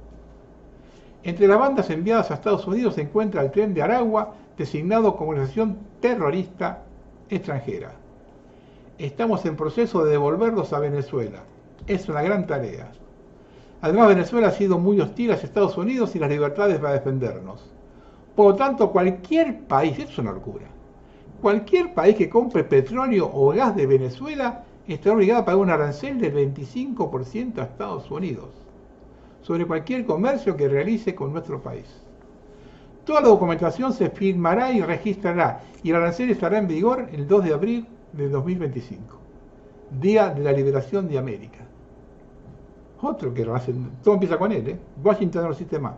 Entre las bandas enviadas a Estados Unidos se encuentra el Tren de Aragua, designado como organización terrorista extranjera. Estamos en proceso de devolverlos a Venezuela. Es una gran tarea. Además, Venezuela ha sido muy hostil hacia Estados Unidos y las libertades para defendernos. Por lo tanto, cualquier país, esto es una locura, cualquier país que compre petróleo o gas de Venezuela está obligado a pagar un arancel del 25% a Estados Unidos sobre cualquier comercio que realice con nuestro país. Toda la documentación se firmará y registrará y el arancel estará en vigor el 2 de abril de 2025, Día de la Liberación de América. Otro que todo empieza con él, Washington no existe más.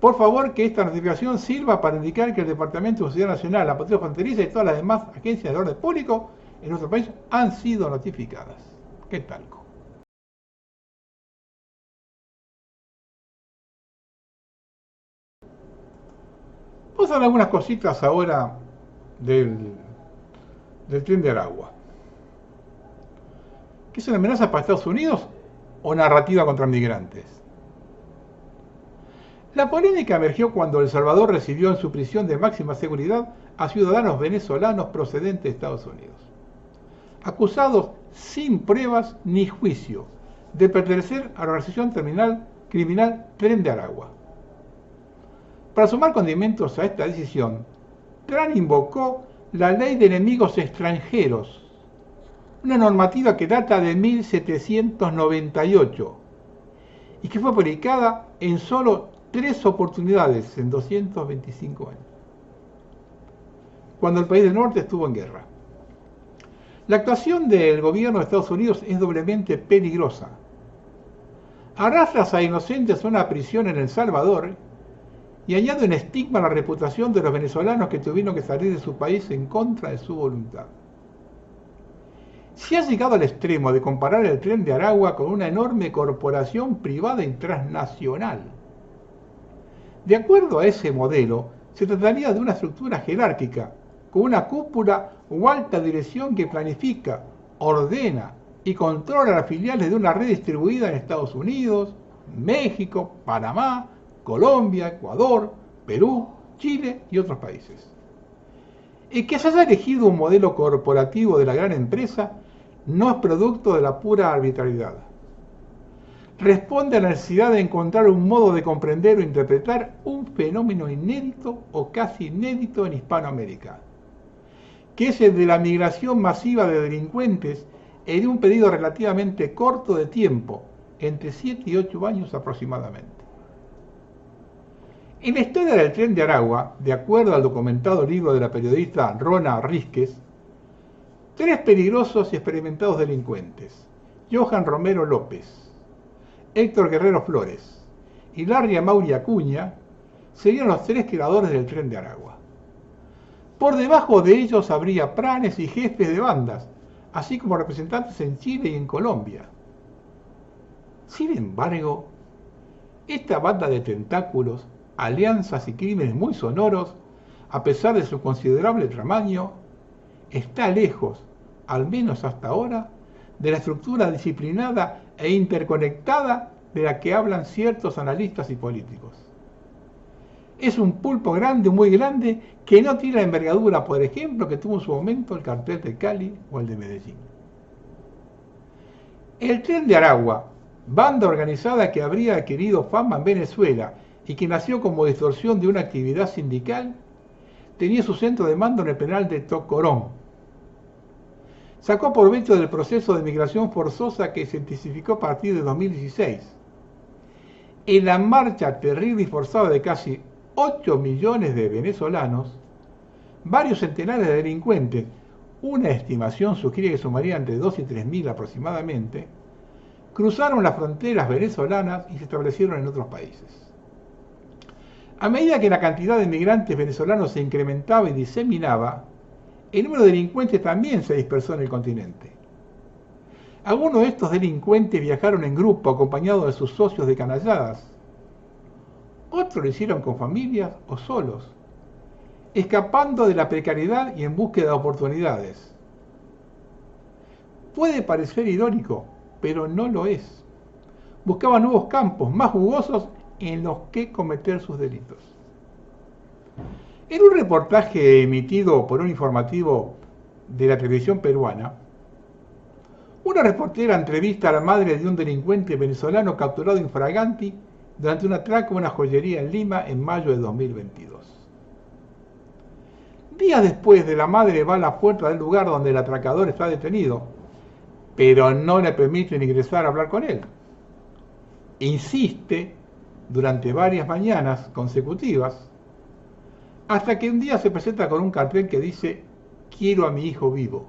Por favor, que esta notificación sirva para indicar que el Departamento de Seguridad Nacional, la Patrulla Fronteriza y todas las demás agencias de orden público en nuestro país han sido notificadas. ¿Qué tal? Vamos a ver algunas cositas ahora del Tren de Aragua. ¿Qué es una amenaza para Estados Unidos o narrativa contra migrantes? La polémica emergió cuando El Salvador recibió en su prisión de máxima seguridad a ciudadanos venezolanos procedentes de Estados Unidos, acusados sin pruebas ni juicio de pertenecer a la organización criminal Tren de Aragua. Para sumar condimentos a esta decisión, Trump invocó la Ley de Enemigos Extranjeros, una normativa que data de 1798 y que fue publicada en solo 3 oportunidades en 225 años, cuando el país del norte estuvo en guerra. La actuación del gobierno de Estados Unidos es doblemente peligrosa. Arrastra a inocentes a una prisión en El Salvador y añade un estigma a la reputación de los venezolanos que tuvieron que salir de su país en contra de su voluntad. Se ha llegado al extremo de comparar el Tren de Aragua con una enorme corporación privada y transnacional. De acuerdo a ese modelo, se trataría de una estructura jerárquica, con una cúpula o alta dirección que planifica, ordena y controla las filiales de una red distribuida en Estados Unidos, México, Panamá, Colombia, Ecuador, Perú, Chile y otros países. El que se haya elegido un modelo corporativo de la gran empresa no es producto de la pura arbitrariedad. Responde a la necesidad de encontrar un modo de comprender o interpretar un fenómeno inédito o casi inédito en Hispanoamérica, que es el de la migración masiva de delincuentes en un periodo relativamente corto de tiempo, entre 7 y 8 años aproximadamente. En la historia del Tren de Aragua, de acuerdo al documentado libro de la periodista Rona Rísquez, 3 peligrosos y experimentados delincuentes, Johan Romero López, Héctor Guerrero Flores y Larry Amaury Acuña, serían los 3 creadores del Tren de Aragua. Por debajo de ellos habría pranes y jefes de bandas, así como representantes en Chile y en Colombia. Sin embargo, esta banda de tentáculos, alianzas y crímenes muy sonoros, a pesar de su considerable tamaño, está lejos, al menos hasta ahora, de la estructura disciplinada e interconectada de la que hablan ciertos analistas y políticos. Es un pulpo grande, muy grande, que no tiene la envergadura, por ejemplo, que tuvo en su momento el cartel de Cali o el de Medellín. El Tren de Aragua, banda organizada que habría adquirido fama en Venezuela y que nació como distorsión de una actividad sindical, tenía su centro de mando en el penal de Tocorón. Sacó provecho del proceso de migración forzosa que se intensificó a partir de 2016. En la marcha terrible y forzada de casi 8 millones de venezolanos, varios centenares de delincuentes, una estimación sugiere que sumaría entre 2 y 3 mil aproximadamente, cruzaron las fronteras venezolanas y se establecieron en otros países. A medida que la cantidad de migrantes venezolanos se incrementaba y diseminaba, el número de delincuentes también se dispersó en el continente. Algunos de estos delincuentes viajaron en grupo acompañados de sus socios de canalladas. Otros lo hicieron con familias o solos, escapando de la precariedad y en búsqueda de oportunidades. Puede parecer irónico, pero no lo es. Buscaban nuevos campos más jugosos en los que cometer sus delitos. En un reportaje emitido por un informativo de la televisión peruana, una reportera entrevista a la madre de un delincuente venezolano capturado infraganti durante un atraco en una joyería en Lima en mayo de 2022. Días después, la madre va a la puerta del lugar donde el atracador está detenido, pero no le permiten ingresar a hablar con él. Insiste durante varias mañanas consecutivas, hasta que un día se presenta con un cartel que dice: "Quiero a mi hijo vivo".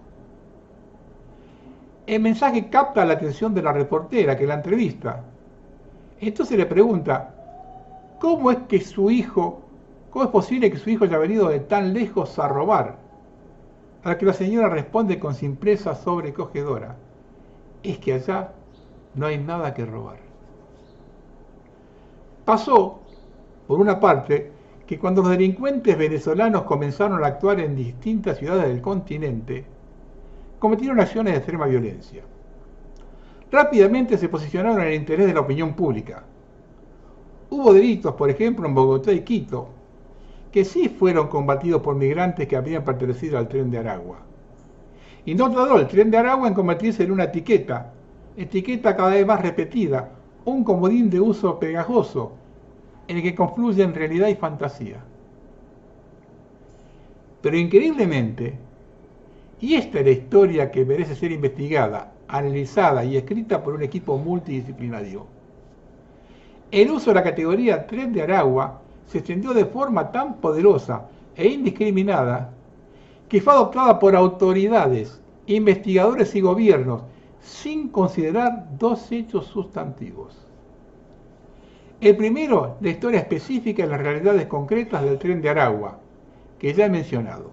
El mensaje capta la atención de la reportera que la entrevista. Entonces le pregunta: ¿cómo es posible que su hijo haya venido de tan lejos a robar? A la que la señora responde con simpleza sobrecogedora: es que allá no hay nada que robar. Pasó, por una parte, que cuando los delincuentes venezolanos comenzaron a actuar en distintas ciudades del continente, cometieron acciones de extrema violencia. Rápidamente se posicionaron en el interés de la opinión pública. Hubo delitos, por ejemplo, en Bogotá y Quito, que sí fueron combatidos por migrantes que habían pertenecido al Tren de Aragua. Y no tardó el Tren de Aragua en convertirse en una etiqueta cada vez más repetida, un comodín de uso pegajoso, en el que confluyen realidad y fantasía. Pero increíblemente, y esta es la historia que merece ser investigada, analizada y escrita por un equipo multidisciplinario, el uso de la categoría Tren de Aragua se extendió de forma tan poderosa e indiscriminada que fue adoptada por autoridades, investigadores y gobiernos sin considerar 2 hechos sustantivos. El primero, la historia específica de las realidades concretas del Tren de Aragua, que ya he mencionado.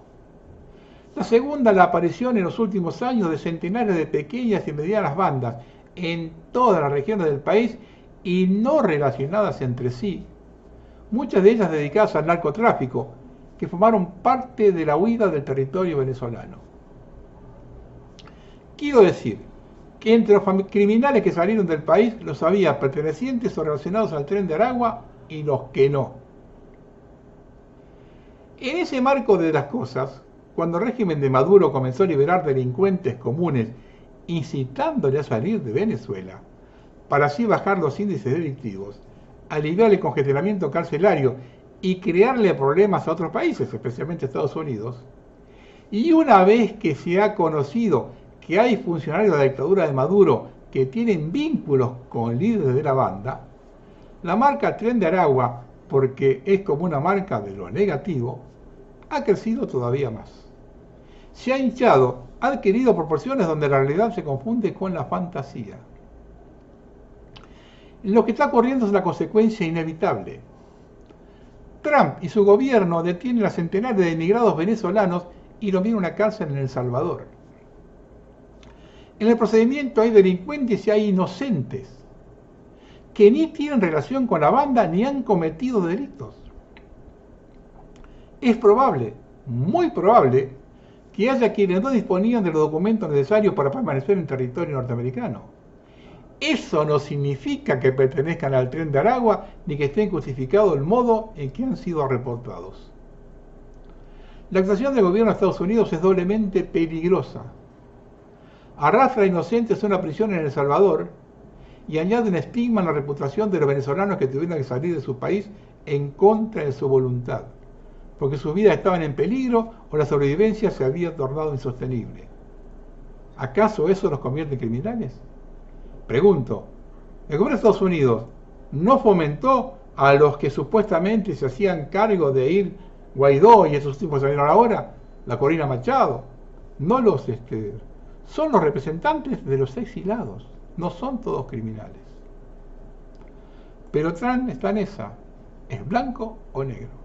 La segunda, la aparición en los últimos años de centenares de pequeñas y medianas bandas en todas las regiones del país y no relacionadas entre sí, muchas de ellas dedicadas al narcotráfico, que formaron parte de la huida del territorio venezolano. Quiero decir que entre los criminales que salieron del país los había pertenecientes o relacionados al Tren de Aragua y los que no. En ese marco de las cosas, cuando el régimen de Maduro comenzó a liberar delincuentes comunes, incitándole a salir de Venezuela, para así bajar los índices delictivos, aliviar el congestionamiento carcelario y crearle problemas a otros países, especialmente a Estados Unidos, y una vez que se ha conocido que hay funcionarios de la dictadura de Maduro que tienen vínculos con líderes de la banda, la marca Tren de Aragua, porque es como una marca de lo negativo, ha crecido todavía más. Se ha hinchado, ha adquirido proporciones donde la realidad se confunde con la fantasía. Lo que está ocurriendo es una consecuencia inevitable. Trump y su gobierno detienen a centenares de emigrados venezolanos y los envían a una cárcel en El Salvador. En el procedimiento hay delincuentes y hay inocentes que ni tienen relación con la banda ni han cometido delitos. Es probable, muy probable, que haya quienes no disponían de los documentos necesarios para permanecer en territorio norteamericano. Eso no significa que pertenezcan al Tren de Aragua ni que estén justificados el modo en que han sido reportados. La actuación del gobierno de Estados Unidos es doblemente peligrosa. Arrastra a inocentes a una prisión en El Salvador y añade un estigma en la reputación de los venezolanos que tuvieron que salir de su país en contra de su voluntad, porque sus vidas estaban en peligro o la sobrevivencia se había tornado insostenible. ¿Acaso eso los convierte en criminales? Pregunto, ¿el gobierno de Estados Unidos no fomentó a los que supuestamente se hacían cargo de ir Guaidó y esos tipos que salieron ahora, la Corina Machado? No los son los representantes de los exilados, no son todos criminales. Pero Trump está en esa, ¿es blanco o negro?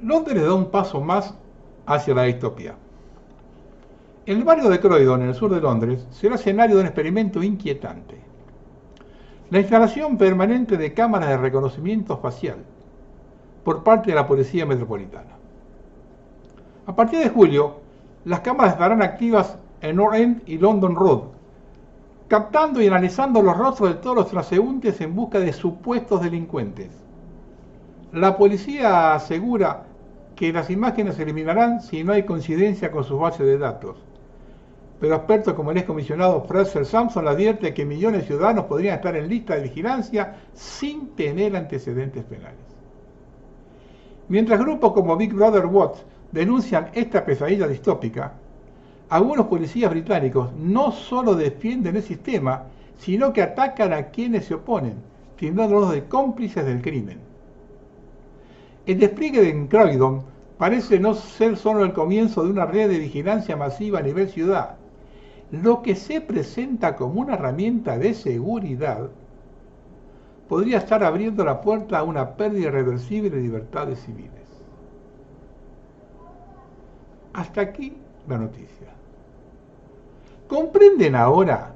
Londres da un paso más hacia la distopía. El barrio de Croydon, en el sur de Londres, será escenario de un experimento inquietante. La instalación permanente de cámaras de reconocimiento facial por parte de la Policía Metropolitana. A partir de julio, las cámaras estarán activas en North End y London Road, captando y analizando los rostros de todos los transeúntes en busca de supuestos delincuentes. La policía asegura que las imágenes se eliminarán si no hay coincidencia con sus bases de datos. Pero expertos como el excomisionado Fraser Sampson advierte que millones de ciudadanos podrían estar en lista de vigilancia sin tener antecedentes penales. Mientras grupos como Big Brother Watch denuncian esta pesadilla distópica, algunos policías británicos no solo defienden el sistema, sino que atacan a quienes se oponen, tildándolos de cómplices del crimen. El despliegue de Croydon parece no ser solo el comienzo de una red de vigilancia masiva a nivel ciudad. Lo que se presenta como una herramienta de seguridad podría estar abriendo la puerta a una pérdida irreversible de libertades civiles. Hasta aquí la noticia. ¿Comprenden ahora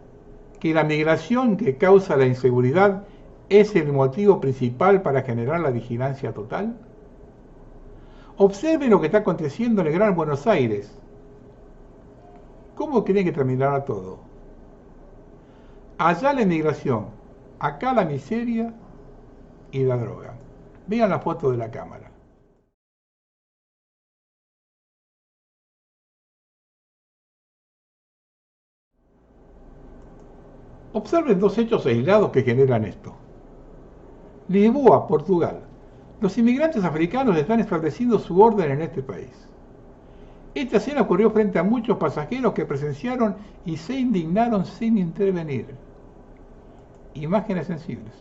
que la migración que causa la inseguridad es el motivo principal para generar la vigilancia total? Observen lo que está aconteciendo en el Gran Buenos Aires. ¿Cómo creen que terminará todo? Allá la inmigración, acá la miseria y la droga. Vean la foto de la cámara. Observen dos hechos aislados que generan esto. Lisboa, Portugal. Los inmigrantes africanos están estableciendo su orden en este país. Esta escena ocurrió frente a muchos pasajeros que presenciaron y se indignaron sin intervenir. Imágenes sensibles.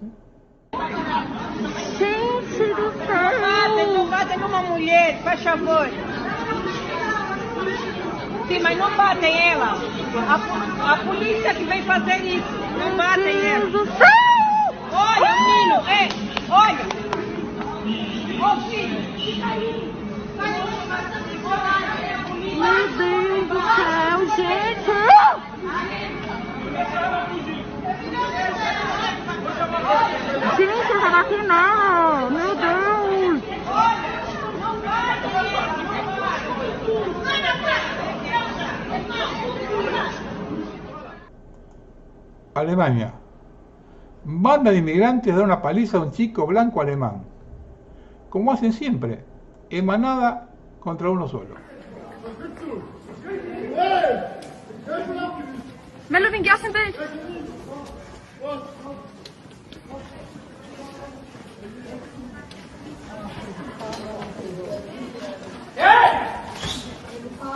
Gente do céu! Não batem numa mulher, faz favor. Sim, mas não batem ela. A polícia que vem fazer isso. Não batem ela. Meu Deus do céu! Olha, menino, olha! Ô filho, fica aí! Meu Deus do céu, gente! vacinado! ¡Meu Deus! Alemania. Banda de inmigrantes da una paliza a un chico blanco alemán. Como hacen siempre, en manada contra uno solo. Melvin, gassen dich!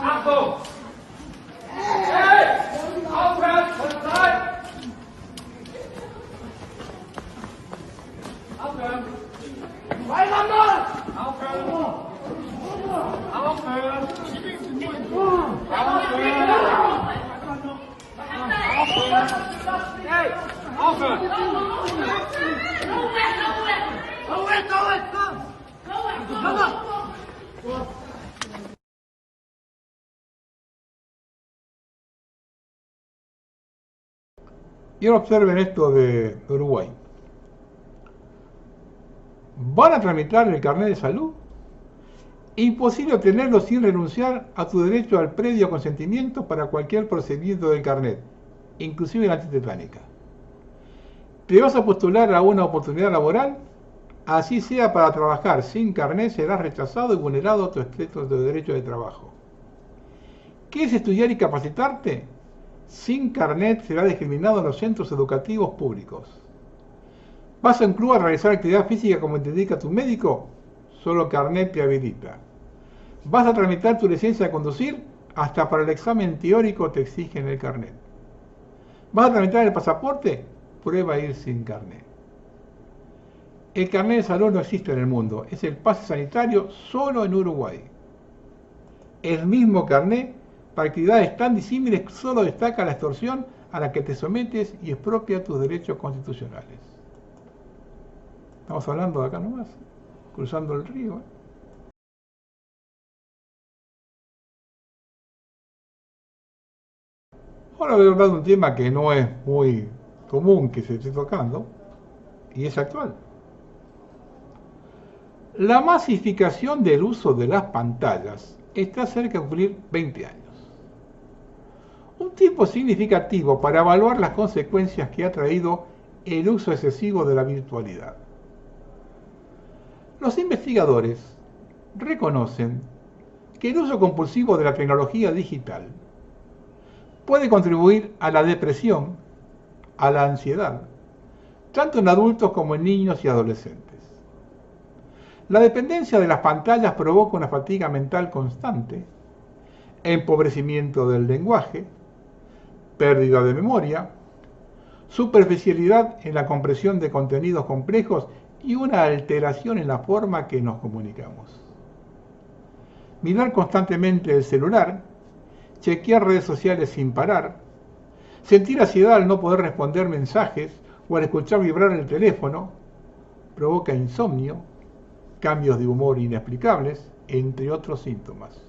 Achtung! Hey! Aufhören! Polizei! Aufhören! Beieinander! Aufhören! Aufhören! Hey! Aufhören! Y ahora observen esto de Uruguay. ¿Van a tramitar el carnet de salud? Imposible obtenerlo sin renunciar a tu derecho al previo consentimiento para cualquier procedimiento del carnet, inclusive la antitetánica. ¿Te vas a postular a una oportunidad laboral? Así sea para trabajar sin carnet, serás rechazado y vulnerado tu estricto derecho de trabajo. ¿Quieres estudiar y capacitarte? Sin carnet será discriminado en los centros educativos públicos. ¿Vas a un club a realizar actividad física como te indica tu médico? Solo carnet te habilita. ¿Vas a tramitar tu licencia de conducir? Hasta para el examen teórico te exigen el carnet. ¿Vas a tramitar el pasaporte? Prueba a ir sin carnet. El carnet de salud no existe en el mundo, es el pase sanitario solo en Uruguay. El mismo carnet para actividades tan disímiles solo destaca la extorsión a la que te sometes y expropia tus derechos constitucionales. Estamos hablando de acá nomás, cruzando el río. Ahora voy a hablar de un tema que no es muy común que se esté tocando, y es actual. La masificación del uso de las pantallas está cerca de cumplir 20 años. Un tiempo significativo para evaluar las consecuencias que ha traído el uso excesivo de la virtualidad. Los investigadores reconocen que el uso compulsivo de la tecnología digital puede contribuir a la depresión, a la ansiedad, tanto en adultos como en niños y adolescentes. La dependencia de las pantallas provoca una fatiga mental constante, empobrecimiento del lenguaje, pérdida de memoria, superficialidad en la comprensión de contenidos complejos y una alteración en la forma que nos comunicamos. Mirar constantemente el celular, chequear redes sociales sin parar, sentir ansiedad al no poder responder mensajes o al escuchar vibrar el teléfono, provoca insomnio, cambios de humor inexplicables, entre otros síntomas.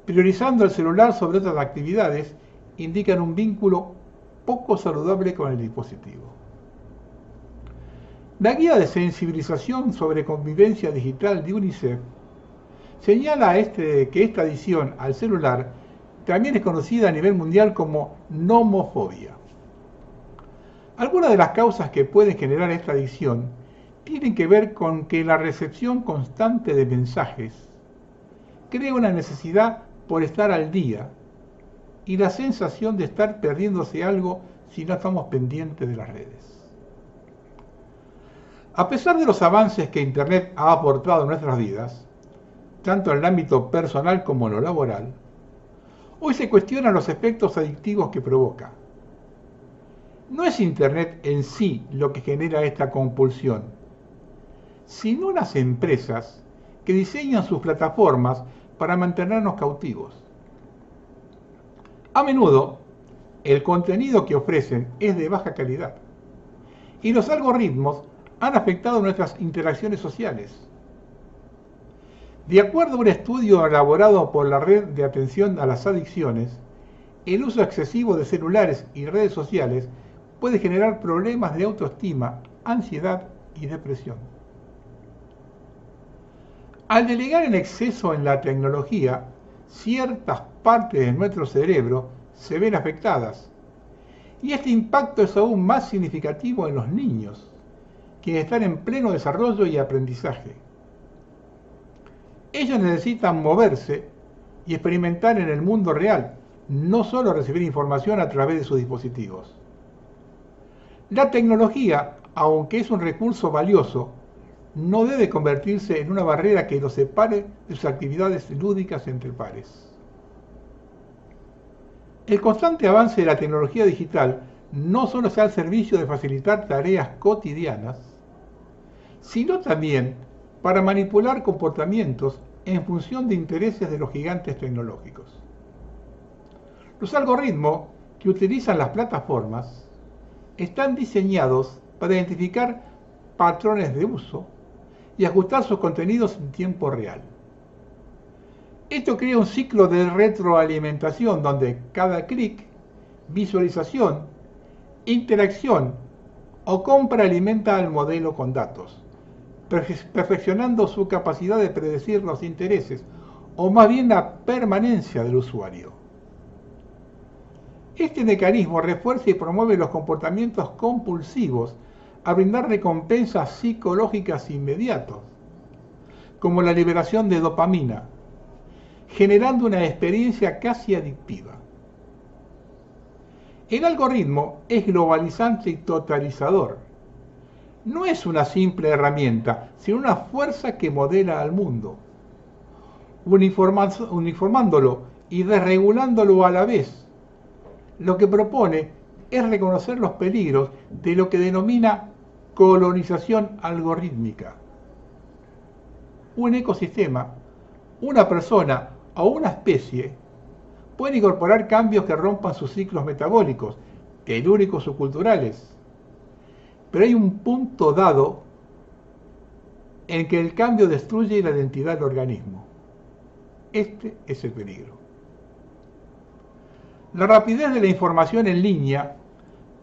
Priorizando el celular sobre otras actividades indican un vínculo poco saludable con el dispositivo. La guía de sensibilización sobre convivencia digital de UNICEF señala que esta adicción al celular también es conocida a nivel mundial como nomofobia. Algunas de las causas que pueden generar esta adicción tienen que ver con que la recepción constante de mensajes crea una necesidad por estar al día y la sensación de estar perdiéndose algo si no estamos pendientes de las redes. A pesar de los avances que Internet ha aportado en nuestras vidas, tanto en el ámbito personal como en lo laboral, hoy se cuestionan los efectos adictivos que provoca. No es Internet en sí lo que genera esta compulsión, sino las empresas que diseñan sus plataformas para mantenernos cautivos. A menudo, el contenido que ofrecen es de baja calidad y los algoritmos han afectado nuestras interacciones sociales. De acuerdo a un estudio elaborado por la Red de Atención a las Adicciones, el uso excesivo de celulares y redes sociales puede generar problemas de autoestima, ansiedad y depresión. Al delegar en exceso en la tecnología, ciertas partes de nuestro cerebro se ven afectadas. Y este impacto es aún más significativo en los niños, quienes están en pleno desarrollo y aprendizaje. Ellos necesitan moverse y experimentar en el mundo real, no solo recibir información a través de sus dispositivos. La tecnología, aunque es un recurso valioso, no debe convertirse en una barrera que los separe de sus actividades lúdicas entre pares. El constante avance de la tecnología digital no solo está al servicio de facilitar tareas cotidianas, sino también para manipular comportamientos en función de intereses de los gigantes tecnológicos. Los algoritmos que utilizan las plataformas están diseñados para identificar patrones de uso y ajustar sus contenidos en tiempo real. Esto crea un ciclo de retroalimentación donde cada clic, visualización, interacción o compra alimenta al modelo con datos, perfeccionando su capacidad de predecir los intereses o más bien la permanencia del usuario. Este mecanismo refuerza y promueve los comportamientos compulsivos a brindar recompensas psicológicas inmediatas, como la liberación de dopamina, generando una experiencia casi adictiva. El algoritmo es globalizante y totalizador. No es una simple herramienta, sino una fuerza que modela al mundo, uniformándolo y desregulándolo a la vez. Lo que propone es reconocer los peligros de lo que denomina colonización algorítmica. Un ecosistema, una persona o una especie pueden incorporar cambios que rompan sus ciclos metabólicos, telúricos o culturales. Pero hay un punto dado en que el cambio destruye la identidad del organismo. Este es el peligro. La rapidez de la información en línea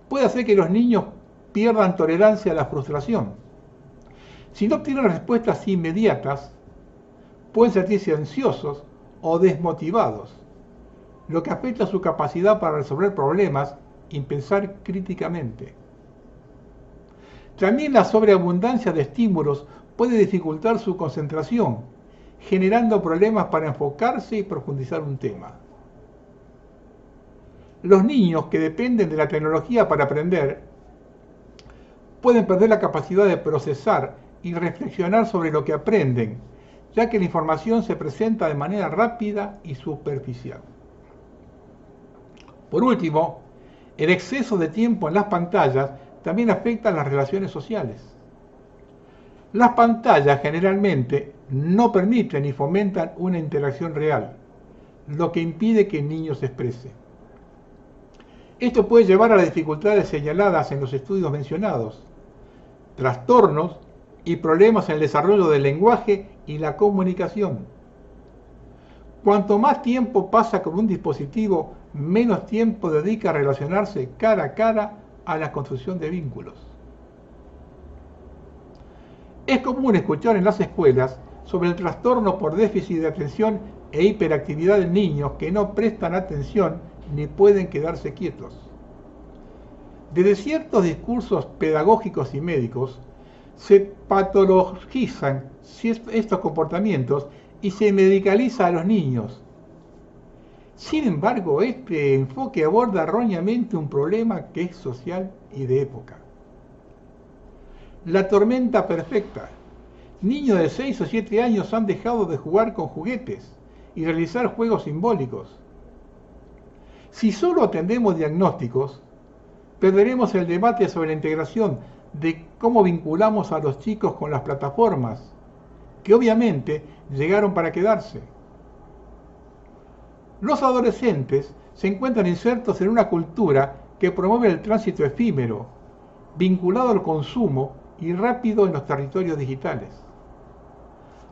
puede hacer que los niños pierdan tolerancia a la frustración. Si no obtienen respuestas inmediatas, pueden sentirse ansiosos o desmotivados, lo que afecta su capacidad para resolver problemas y pensar críticamente. También la sobreabundancia de estímulos puede dificultar su concentración, generando problemas para enfocarse y profundizar un tema. Los niños que dependen de la tecnología para aprender pueden perder la capacidad de procesar y reflexionar sobre lo que aprenden, ya que la información se presenta de manera rápida y superficial. Por último, el exceso de tiempo en las pantallas también afecta a las relaciones sociales. Las pantallas generalmente no permiten ni fomentan una interacción real, lo que impide que el niño se exprese. Esto puede llevar a las dificultades señaladas en los estudios mencionados, trastornos y problemas en el desarrollo del lenguaje y la comunicación. Cuanto más tiempo pasa con un dispositivo, menos tiempo dedica a relacionarse cara a cara a la construcción de vínculos. Es común escuchar en las escuelas sobre el trastorno por déficit de atención e hiperactividad de niños que no prestan atención ni pueden quedarse quietos. Desde ciertos discursos pedagógicos y médicos se patologizan estos comportamientos y se medicaliza a los niños. Sin embargo, este enfoque aborda erróneamente un problema que es social y de época. La tormenta perfecta. Niños de 6 o 7 años han dejado de jugar con juguetes y realizar juegos simbólicos. Si solo atendemos diagnósticos, perderemos el debate sobre la integración de cómo vinculamos a los chicos con las plataformas, que obviamente llegaron para quedarse. Los adolescentes se encuentran insertos en una cultura que promueve el tránsito efímero, vinculado al consumo y rápido en los territorios digitales.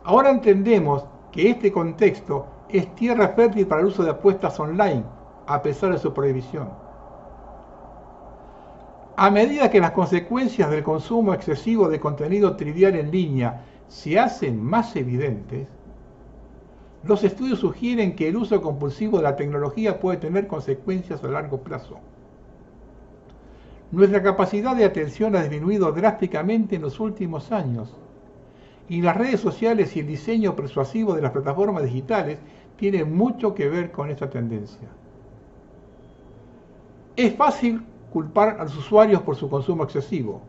Ahora entendemos que este contexto es tierra fértil para el uso de apuestas online, a pesar de su prohibición. A medida que las consecuencias del consumo excesivo de contenido trivial en línea se hacen más evidentes, los estudios sugieren que el uso compulsivo de la tecnología puede tener consecuencias a largo plazo. Nuestra capacidad de atención ha disminuido drásticamente en los últimos años, y las redes sociales y el diseño persuasivo de las plataformas digitales tienen mucho que ver con esta tendencia. Es fácil culpar a los usuarios por su consumo excesivo,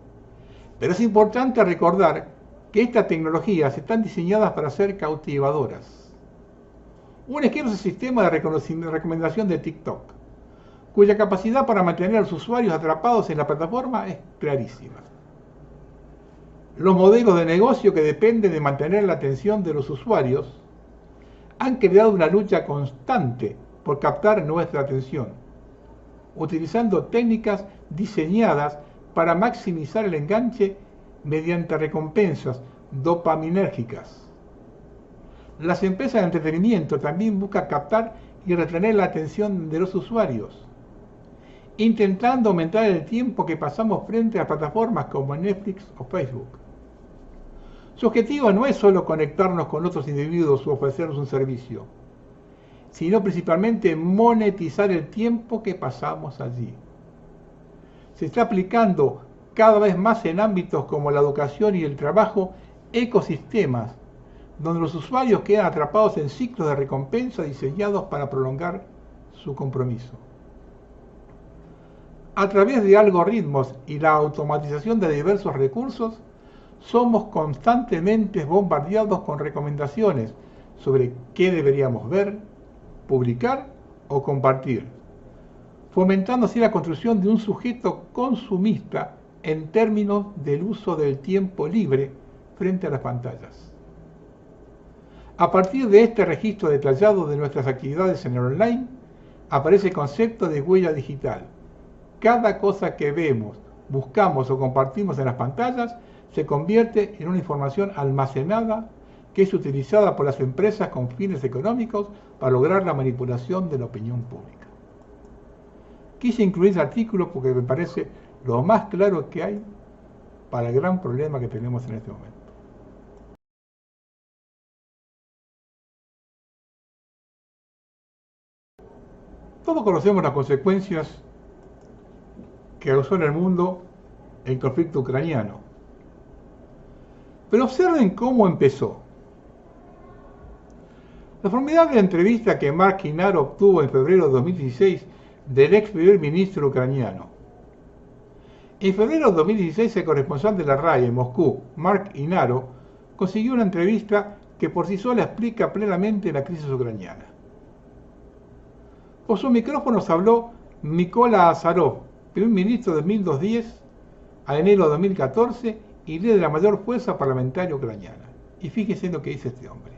pero es importante recordar que estas tecnologías están diseñadas para ser cautivadoras. Un ejemplo es el sistema de recomendación de TikTok, cuya capacidad para mantener a los usuarios atrapados en la plataforma es clarísima. Los modelos de negocio que dependen de mantener la atención de los usuarios han creado una lucha constante por captar nuestra atención, utilizando técnicas diseñadas para maximizar el enganche mediante recompensas dopaminérgicas. Las empresas de entretenimiento también buscan captar y retener la atención de los usuarios, intentando aumentar el tiempo que pasamos frente a plataformas como Netflix o Facebook. Su objetivo no es solo conectarnos con otros individuos o ofrecernos un servicio, sino principalmente monetizar el tiempo que pasamos allí. Se está aplicando cada vez más en ámbitos como la educación y el trabajo, ecosistemas donde los usuarios quedan atrapados en ciclos de recompensa diseñados para prolongar su compromiso. A través de algoritmos y la automatización de diversos recursos, somos constantemente bombardeados con recomendaciones sobre qué deberíamos ver, publicar o compartir, fomentando así la construcción de un sujeto consumista en términos del uso del tiempo libre frente a las pantallas. A partir de este registro detallado de nuestras actividades en el online, aparece el concepto de huella digital. Cada cosa que vemos, buscamos o compartimos en las pantallas se convierte en una información almacenada que es utilizada por las empresas con fines económicos para lograr la manipulación de la opinión pública. Quise incluir este artículo porque me parece lo más claro que hay para el gran problema que tenemos en este momento. Todos conocemos las consecuencias que causó en el mundo el conflicto ucraniano. Pero observen cómo empezó. La formidable entrevista que Mark Inaro obtuvo en febrero de 2016 del ex primer ministro ucraniano. En febrero de 2016, el corresponsal de la RAI en Moscú, Mark Inaro, consiguió una entrevista que por sí sola explica plenamente la crisis ucraniana. Por sus micrófonos habló Mykola Azarov, primer ministro de 2010 a enero de 2014 y líder de la mayor fuerza parlamentaria ucraniana. Y fíjense lo que dice este hombre.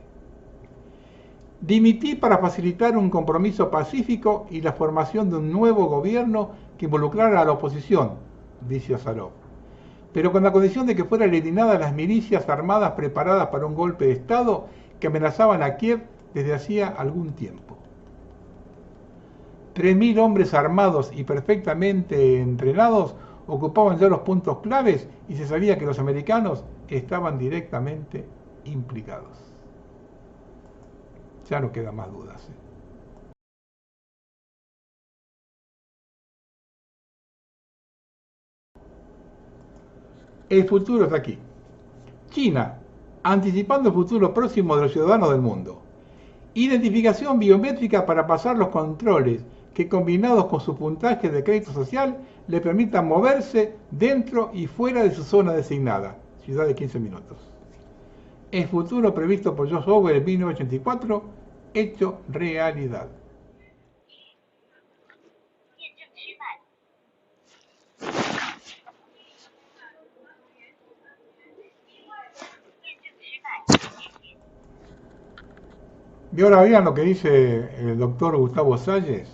Dimití para facilitar un compromiso pacífico y la formación de un nuevo gobierno que involucrara a la oposición, dice Azarov, pero con la condición de que fueran eliminadas las milicias armadas preparadas para un golpe de Estado que amenazaban a Kiev desde hacía algún tiempo. 3.000 hombres armados y perfectamente entrenados ocupaban ya los puntos claves y se sabía que los americanos estaban directamente implicados. Ya no quedan más dudas. El futuro está aquí. China, anticipando el futuro próximo de los ciudadanos del mundo. Identificación biométrica para pasar los controles que combinados con su puntaje de crédito social le permitan moverse dentro y fuera de su zona designada, ciudad de 15 minutos. El futuro previsto por George Orwell en 1984, hecho realidad. Y ahora vean lo que dice el doctor Gustavo Salles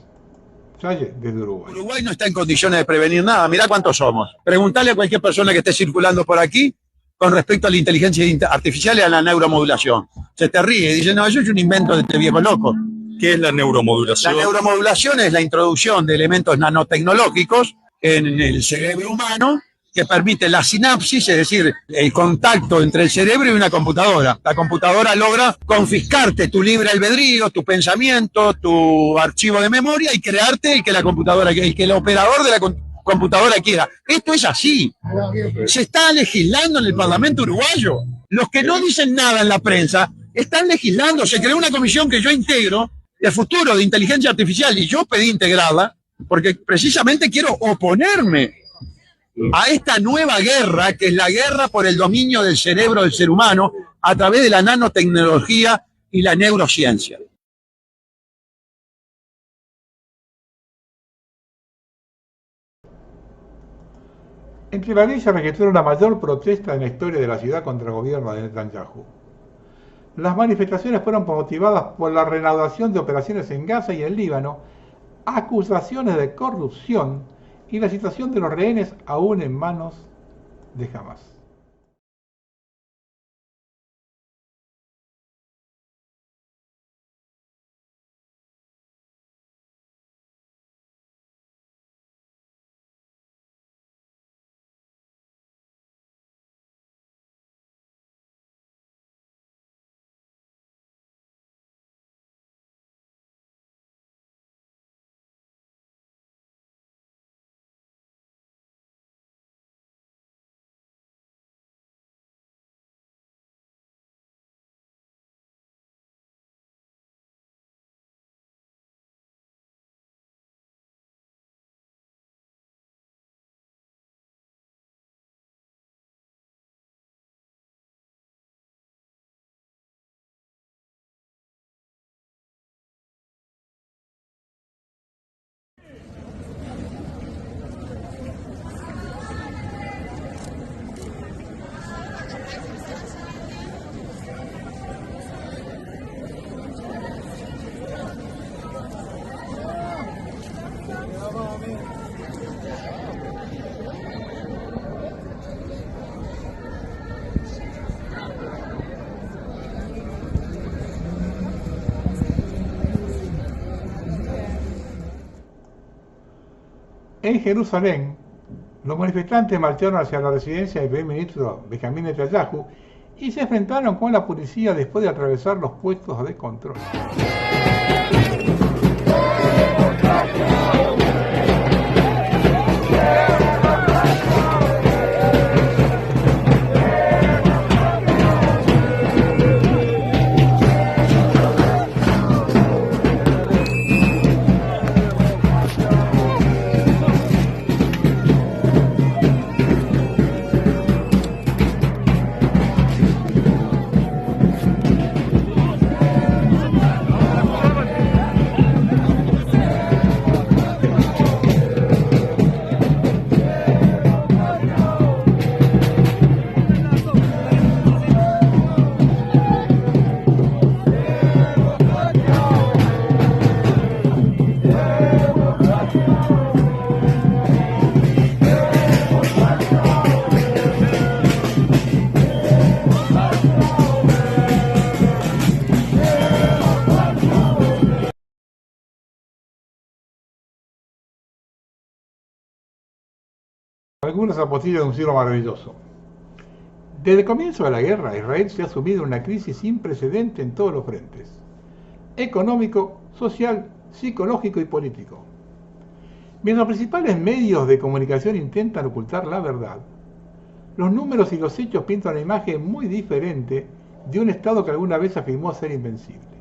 desde Uruguay. Uruguay no está en condiciones de prevenir nada. Mirá cuántos somos. Preguntale a cualquier persona que esté circulando por aquí con respecto a la inteligencia artificial y a la neuromodulación. Se te ríe y dice, no, eso es un invento de este viejo loco. ¿Qué es la neuromodulación? La neuromodulación es la introducción de elementos nanotecnológicos en el cerebro humano que permite la sinapsis, es decir, el contacto entre el cerebro y una computadora. La computadora logra confiscarte tu libre albedrío, tu pensamiento, tu archivo de memoria y crearte el que la computadora, el que el operador de la computadora quiera. Esto es así. Se está legislando en el Parlamento uruguayo. Los que no dicen nada en la prensa están legislando. Se creó una comisión que yo integro de futuro de inteligencia artificial y yo pedí integrarla porque precisamente quiero oponerme a esta nueva guerra, que es la guerra por el dominio del cerebro del ser humano a través de la nanotecnología y la neurociencia. Entre París se registró la mayor protesta en la historia de la ciudad contra el gobierno de Netanyahu. Las manifestaciones fueron motivadas por la reanudación de operaciones en Gaza y en Líbano, acusaciones de corrupción y la situación de los rehenes aún en manos de Hamas. En Jerusalén, los manifestantes marcharon hacia la residencia del primer ministro Benjamín Netanyahu y se enfrentaron con la policía después de atravesar los puestos de control. Algunas apostillas de un siglo maravilloso. Desde el comienzo de la guerra, Israel se ha sumido en una crisis sin precedente en todos los frentes: económico, social, psicológico y político. Mientras los principales medios de comunicación intentan ocultar la verdad, los números y los hechos pintan una imagen muy diferente de un Estado que alguna vez afirmó ser invencible.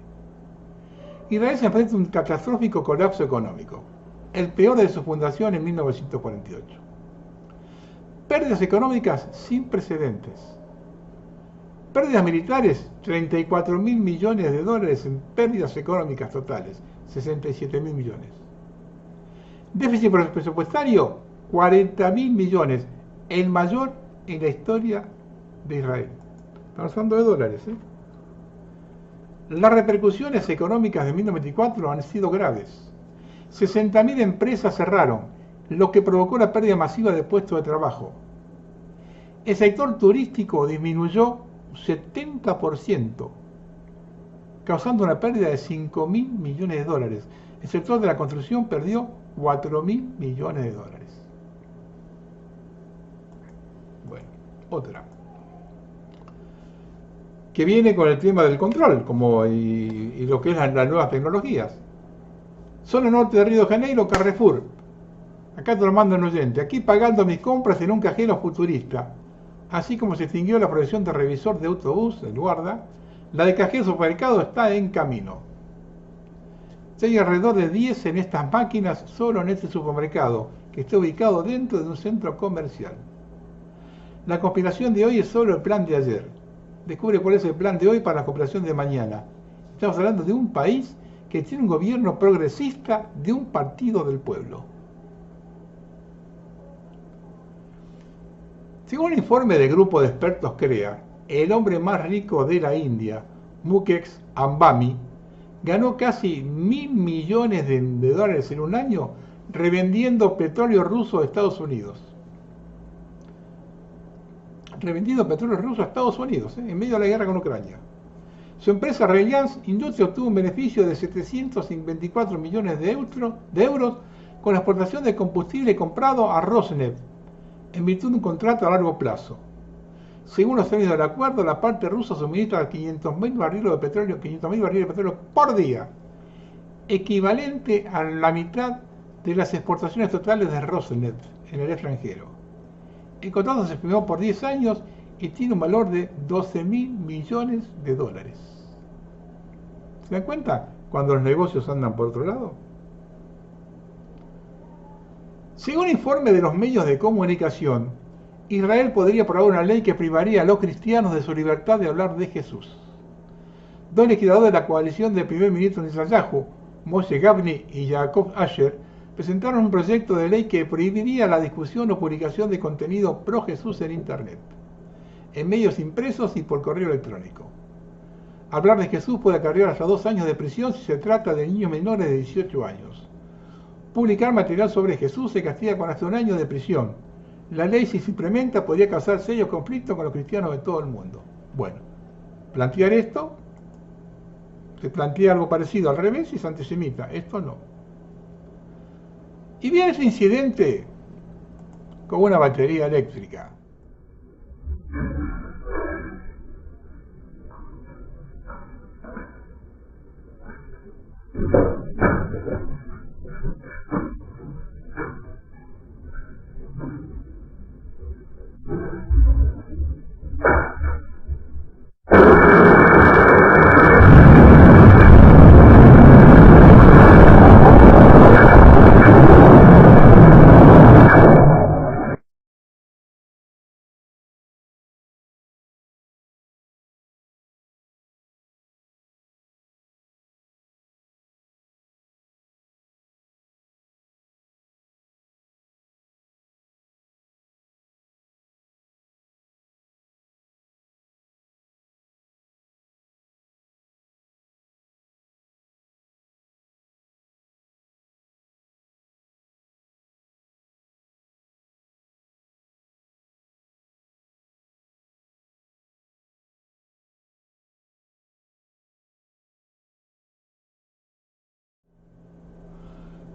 Israel se enfrenta a un catastrófico colapso económico, el peor de su fundación en 1948. Pérdidas económicas sin precedentes. Pérdidas militares, 34.000 millones de dólares en pérdidas económicas totales, 67.000 millones. Déficit presupuestario, 40.000 millones, el mayor en la historia de Israel. Estamos hablando de dólares, ¿eh? Las repercusiones económicas de 1994 han sido graves. 60.000 empresas cerraron, lo que provocó la pérdida masiva de puestos de trabajo. El sector turístico disminuyó 70%, causando una pérdida de 5.000 millones de dólares. El sector de la construcción perdió 4.000 millones de dólares. otra, que viene con el tema del control y lo que es las nuevas tecnologías. Zona norte de Río de Janeiro, Carrefour. Acá te lo mando un oyente. Aquí pagando mis compras en un cajero futurista. Así como se extinguió la profesión de revisor de autobús, el guarda, la de cajero supermercado está en camino. Hay alrededor de 10 en estas máquinas solo en este supermercado, que está ubicado dentro de un centro comercial. La conspiración de hoy es solo el plan de ayer. Descubre cuál es el plan de hoy para la conspiración de mañana. Estamos hablando de un país que tiene un gobierno progresista de un partido del pueblo. Según un informe del grupo de expertos CREA, el hombre más rico de la India, Mukesh Ambani, ganó casi 1.000 millones de dólares en un año revendiendo petróleo ruso a Estados Unidos. Revendiendo petróleo ruso a Estados Unidos, en medio de la guerra con Ucrania. Su empresa Reliance Industries obtuvo un beneficio de 724 millones de euros con la exportación de combustible comprado a Rosneft, en virtud de un contrato a largo plazo. Según los términos del acuerdo, la parte rusa suministra 500.000 barriles de petróleo por día, equivalente a la mitad de las exportaciones totales de Rosneft en el extranjero. El contrato se firmó por 10 años y tiene un valor de 12.000 millones de dólares. ¿Se dan cuenta cuando los negocios andan por otro lado? Según informe de los medios de comunicación, Israel podría aprobar una ley que privaría a los cristianos de su libertad de hablar de Jesús. Dos legisladores de la coalición del primer ministro Netanyahu, Moshe Gabni y Jacob Asher, presentaron un proyecto de ley que prohibiría la discusión o publicación de contenido pro Jesús en Internet, en medios impresos y por correo electrónico. Hablar de Jesús puede acarrear hasta 2 años de prisión si se trata de niños menores de 18 años. Publicar material sobre Jesús se castiga con hasta 1 año de prisión. La ley, si se implementa, podría causar serios conflictos con los cristianos de todo el mundo. Bueno, plantear esto, se plantea algo parecido al revés y es antisemita. Esto no. Y viene ese incidente con una batería eléctrica.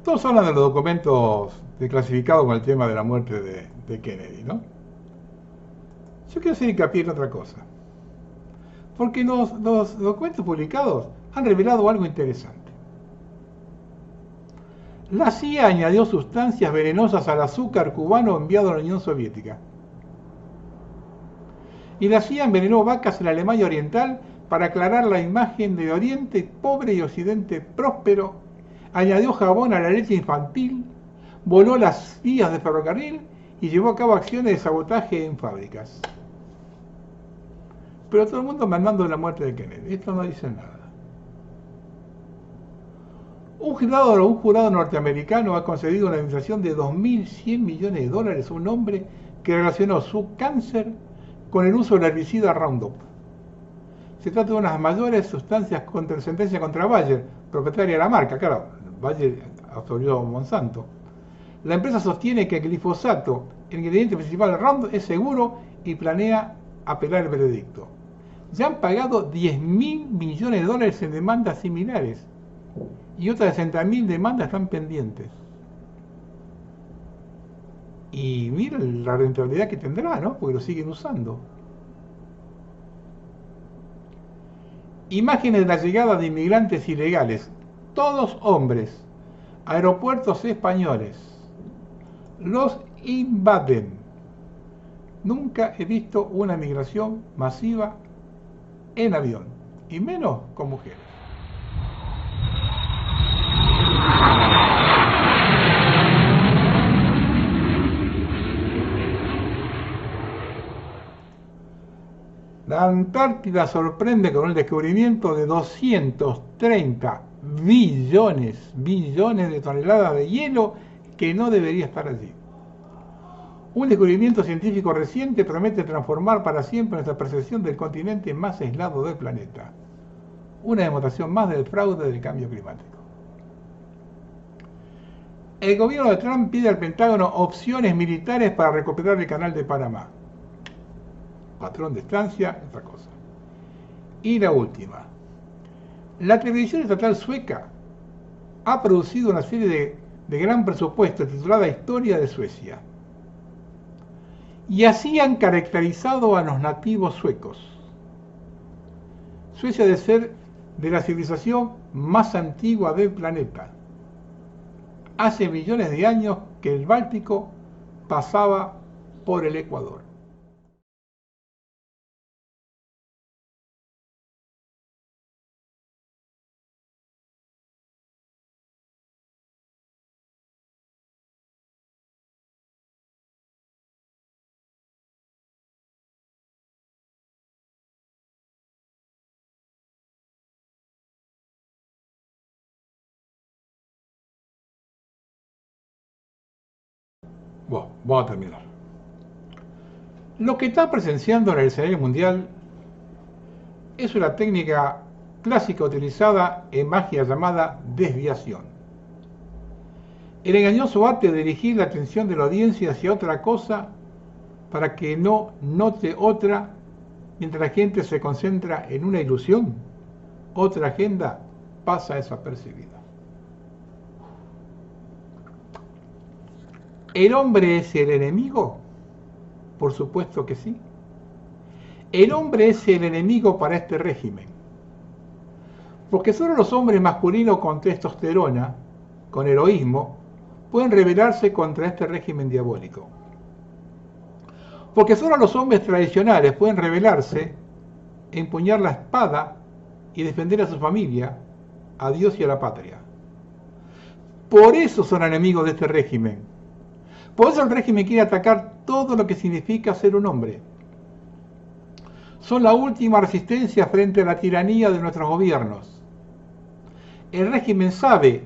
Todos hablan de los documentos desclasificados con el tema de la muerte de Kennedy, ¿no? Yo quiero hacer hincapié en otra cosa. Porque los documentos publicados han revelado algo interesante. La CIA añadió sustancias venenosas al azúcar cubano enviado a la Unión Soviética. Y la CIA envenenó vacas en la Alemania Oriental para aclarar la imagen de Oriente pobre y Occidente próspero. Añadió jabón a la leche infantil, voló las vías de ferrocarril y llevó a cabo acciones de sabotaje en fábricas. Pero todo el mundo mandando la muerte de Kennedy. Esto no dice nada. Un jurado norteamericano ha concedido una indemnización de 2.100 millones de dólares a un hombre que relacionó su cáncer con el uso del herbicida Roundup. Se trata de unas mayores sentencias contra Bayer, propietaria de la marca. Claro, Bayer absorbió Monsanto. La empresa sostiene que el glifosato, el ingrediente principal del Roundup, es seguro y planea apelar el veredicto. Ya han pagado 10.000 millones de dólares en demandas similares y otras 60.000 demandas están pendientes. Y miren la rentabilidad que tendrá, ¿no? Porque lo siguen usando. Imágenes de la llegada de inmigrantes ilegales, todos hombres, aeropuertos españoles, los invaden. Nunca he visto una migración masiva en avión, y menos con mujeres. La Antártida sorprende con el descubrimiento de 230 billones de toneladas de hielo que no debería estar allí. Un descubrimiento científico reciente promete transformar para siempre nuestra percepción del continente más aislado del planeta. Una demostración más del fraude del cambio climático. El gobierno de Trump pide al Pentágono opciones militares para recuperar el canal de Panamá. Patrón de estancia, otra cosa. Y la última. La televisión estatal sueca ha producido una serie de gran presupuesto titulada Historia de Suecia. Y así han caracterizado a los nativos suecos. Suecia debe ser de la civilización más antigua del planeta. Hace millones de años que el Báltico pasaba por el Ecuador. Bueno, vamos a terminar. Lo que está presenciando en el escenario mundial es una técnica clásica utilizada en magia llamada desviación. El engañoso arte de dirigir la atención de la audiencia hacia otra cosa para que no note otra, mientras la gente se concentra en una ilusión, otra agenda pasa desapercibida. ¿El hombre es el enemigo? Por supuesto que sí. El hombre es el enemigo para este régimen. Porque solo los hombres masculinos con testosterona, con heroísmo, pueden rebelarse contra este régimen diabólico. Porque solo los hombres tradicionales pueden rebelarse, empuñar la espada y defender a su familia, a Dios y a la patria. Por eso son enemigos de este régimen. Por eso el régimen quiere atacar todo lo que significa ser un hombre. Son la última resistencia frente a la tiranía de nuestros gobiernos. El régimen sabe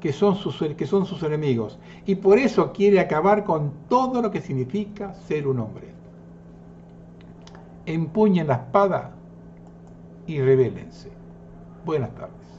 que son sus enemigos y por eso quiere acabar con todo lo que significa ser un hombre. Empuñen la espada y rebélense. Buenas tardes.